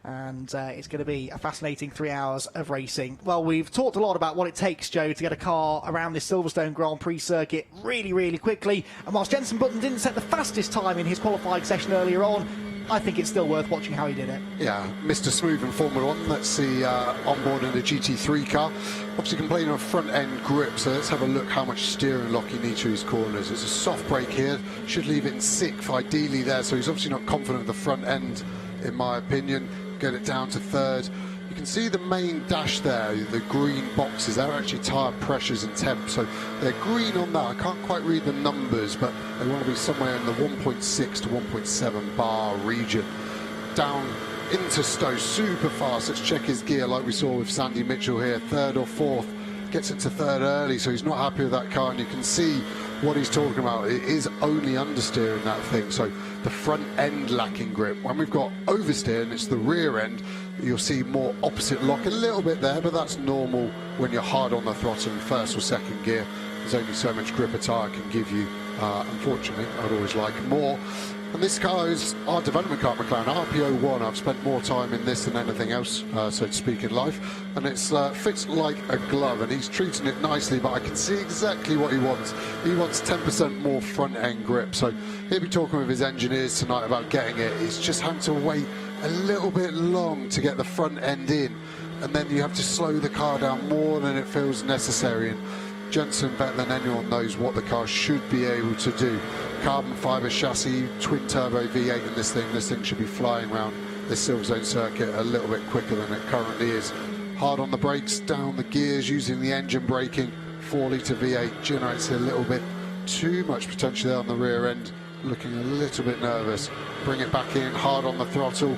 And it's going to be a fascinating 3 hours of racing. Well, we've talked a lot about what it takes, Joe, to get a car around this Silverstone Grand Prix circuit really, really quickly. And whilst Jensen Button didn't set the fastest time in his qualifying session earlier on, I think it's still worth watching how he did it. Yeah, Mr. Smooth in Formula 1. Let's see on board in a GT3 car. Obviously complaining of front-end grip, so let's have a look how much steering lock he needs to his corners. It's a soft brake here. Should leave it in 6th, ideally there, so he's obviously not confident of the front end, in my opinion. Get it down to 3rd. You can see the main dash there, the green boxes, they're actually tyre pressures and temps, so they're green on that. I can't quite read the numbers, but they want to be somewhere in the 1.6 to 1.7 bar region. Down into Stowe, super fast. Let's check his gear like we saw with Sandy Mitchell here, 3rd or 4th. Gets it to 3rd early, so he's not happy with that car, and you can see what he's talking about. It is only understeering that thing, so the front end lacking grip. When we've got oversteer and it's the rear end, you'll see more opposite lock a little bit there, but that's normal when you're hard on the throttle in 1st or 2nd gear. There's only so much grip a tyre can give you. Unfortunately, I'd always like more. And this car is our development car, McLaren RPO1. I've spent more time in this than anything else, so to speak, in life. And it fits like a glove, and he's treating it nicely, but I can see exactly what he wants. He wants 10% more front-end grip. So he'll be talking with his engineers tonight about getting it. He's just having to wait a little bit long to get the front end in. And then you have to slow the car down more than it feels necessary. And Jensen, better than anyone, knows what the car should be able to do. Carbon fibre chassis, twin turbo V8 in this thing. This thing should be flying around this Silverstone circuit a little bit quicker than it currently is. Hard on the brakes, down the gears, using the engine braking. 4-litre V8 generates a little bit too much potential there on the rear end. Looking a little bit nervous. Bring it back in, hard on the throttle,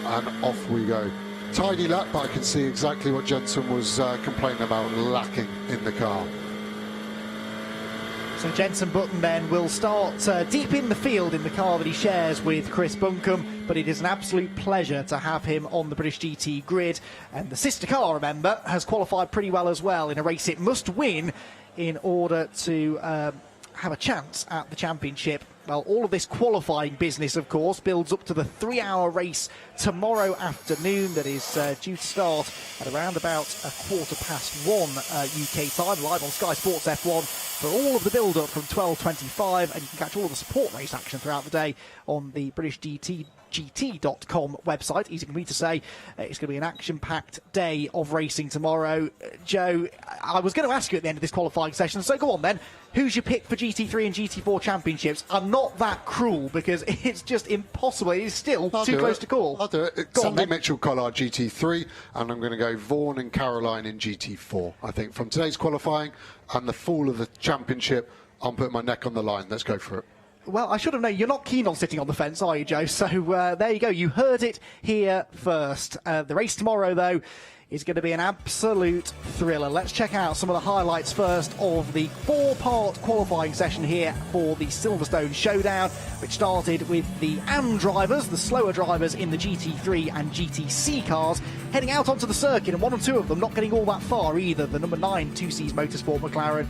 and off we go. Tidy lap, but I can see exactly what Jensen was complaining about lacking in the car. So Jensen Button then will start deep in the field in the car that he shares with Chris Buncombe, but it is an absolute pleasure to have him on the British GT grid. And the sister car, remember, has qualified pretty well as well in a race it must win in order to have a chance at the championship. Well, all of this qualifying business, of course, builds up to the 3-hour race tomorrow afternoon that is due to start at around about 1:15 UK time, live on Sky Sports F1 for all of the build-up from 12:25, and you can catch all of the support race action throughout the day on the British GT.com website. Easy for me to say. It's going to be an action-packed day of racing tomorrow. Joe, I was going to ask you at the end of this qualifying session, so go on then. Who's your pick for GT3 and GT4 championships? I'm not that cruel because it's just impossible. It's still too close to call. I'll do it. Sandy Mitchell Collard GT3, and I'm going to go Vaughan and Caroline in GT4. I think from today's qualifying and the fall of the championship, I'm putting my neck on the line. Let's go for it. Well, I should have known. You're not keen on sitting on the fence, are you, Joe? So there you go. You heard it here first. The race tomorrow, though, is going to be an absolute thriller. Let's check out some of the highlights first of the 4-part qualifying session here for the Silverstone Showdown, which started with the AM drivers, the slower drivers in the GT3 and GTC cars, heading out onto the circuit, and one or two of them not getting all that far either. The number 9 2Cs Motorsport McLaren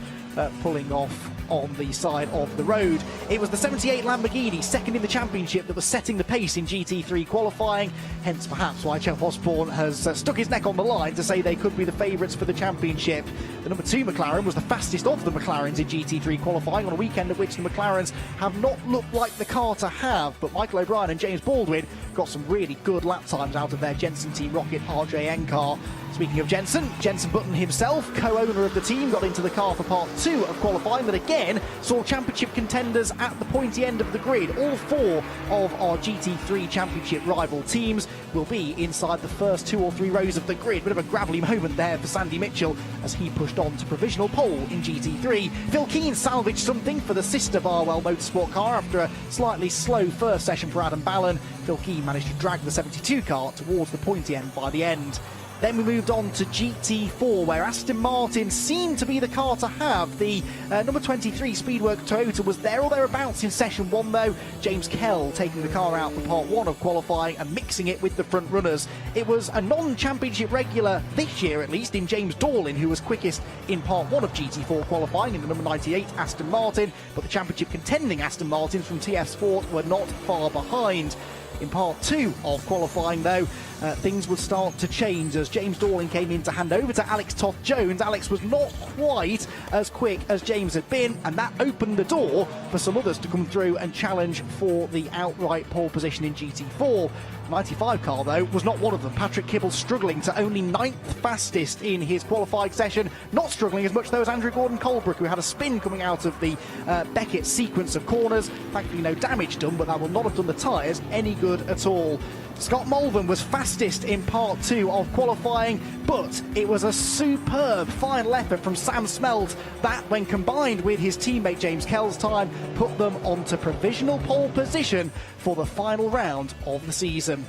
pulling off on the side of the road. It was the 78 Lamborghini, second in the championship, that was setting the pace in GT3 qualifying, hence perhaps why Jeff Osborne has stuck his neck on the line to say they could be the favourites for the championship. The number 2 McLaren was the fastest of the McLarens in GT3 qualifying on a weekend at which the McLarens have not looked like the car to have, but Michael O'Brien and James Baldwin got some really good lap times out of their Jensen Team Rocket RJN car. Speaking of Jensen, Jensen Button himself, co-owner of the team, got into the car for part 2 of qualifying that again saw championship contenders at the pointy end of the grid. All 4 of our GT3 championship rival teams will be inside the first 2 or 3 rows of the grid. Bit of a gravelly moment there for Sandy Mitchell as he pushed on to provisional pole in GT3. Phil Keane salvaged something for the sister Barwell Motorsport car after a slightly slow first session for Adam Ballon. Phil Keane managed to drag the 72 car towards the pointy end by the end. Then we moved on to GT4, where Aston Martin seemed to be the car to have. The number 23 Speedwork Toyota was there or thereabouts in session 1, though. James Kell taking the car out for part 1 of qualifying and mixing it with the front runners. It was a non-championship regular this year, at least, in James Dorlin, who was quickest in part 1 of GT4 qualifying in the number 98 Aston Martin, but the championship contending Aston Martins from TF Sport were not far behind. In part 2 of qualifying, though, things would start to change as James Dorling came in to hand over to Alex Toth-Jones. Alex was not quite as quick as James had been, and that opened the door for some others to come through and challenge for the outright pole position in GT4. 95 car, though, was not one of them. Patrick Kibble struggling to only 9th fastest in his qualifying session. Not struggling as much, though, as Andrew Gordon-Colebrook, who had a spin coming out of the Beckett sequence of corners. Thankfully, no damage done, but that will not have done the tyres any good at all. Scott Mulvern was fastest in part 2 of qualifying, but it was a superb final effort from Sam Smelt that, when combined with his teammate James Kell's time, put them onto provisional pole position for the final round of the season.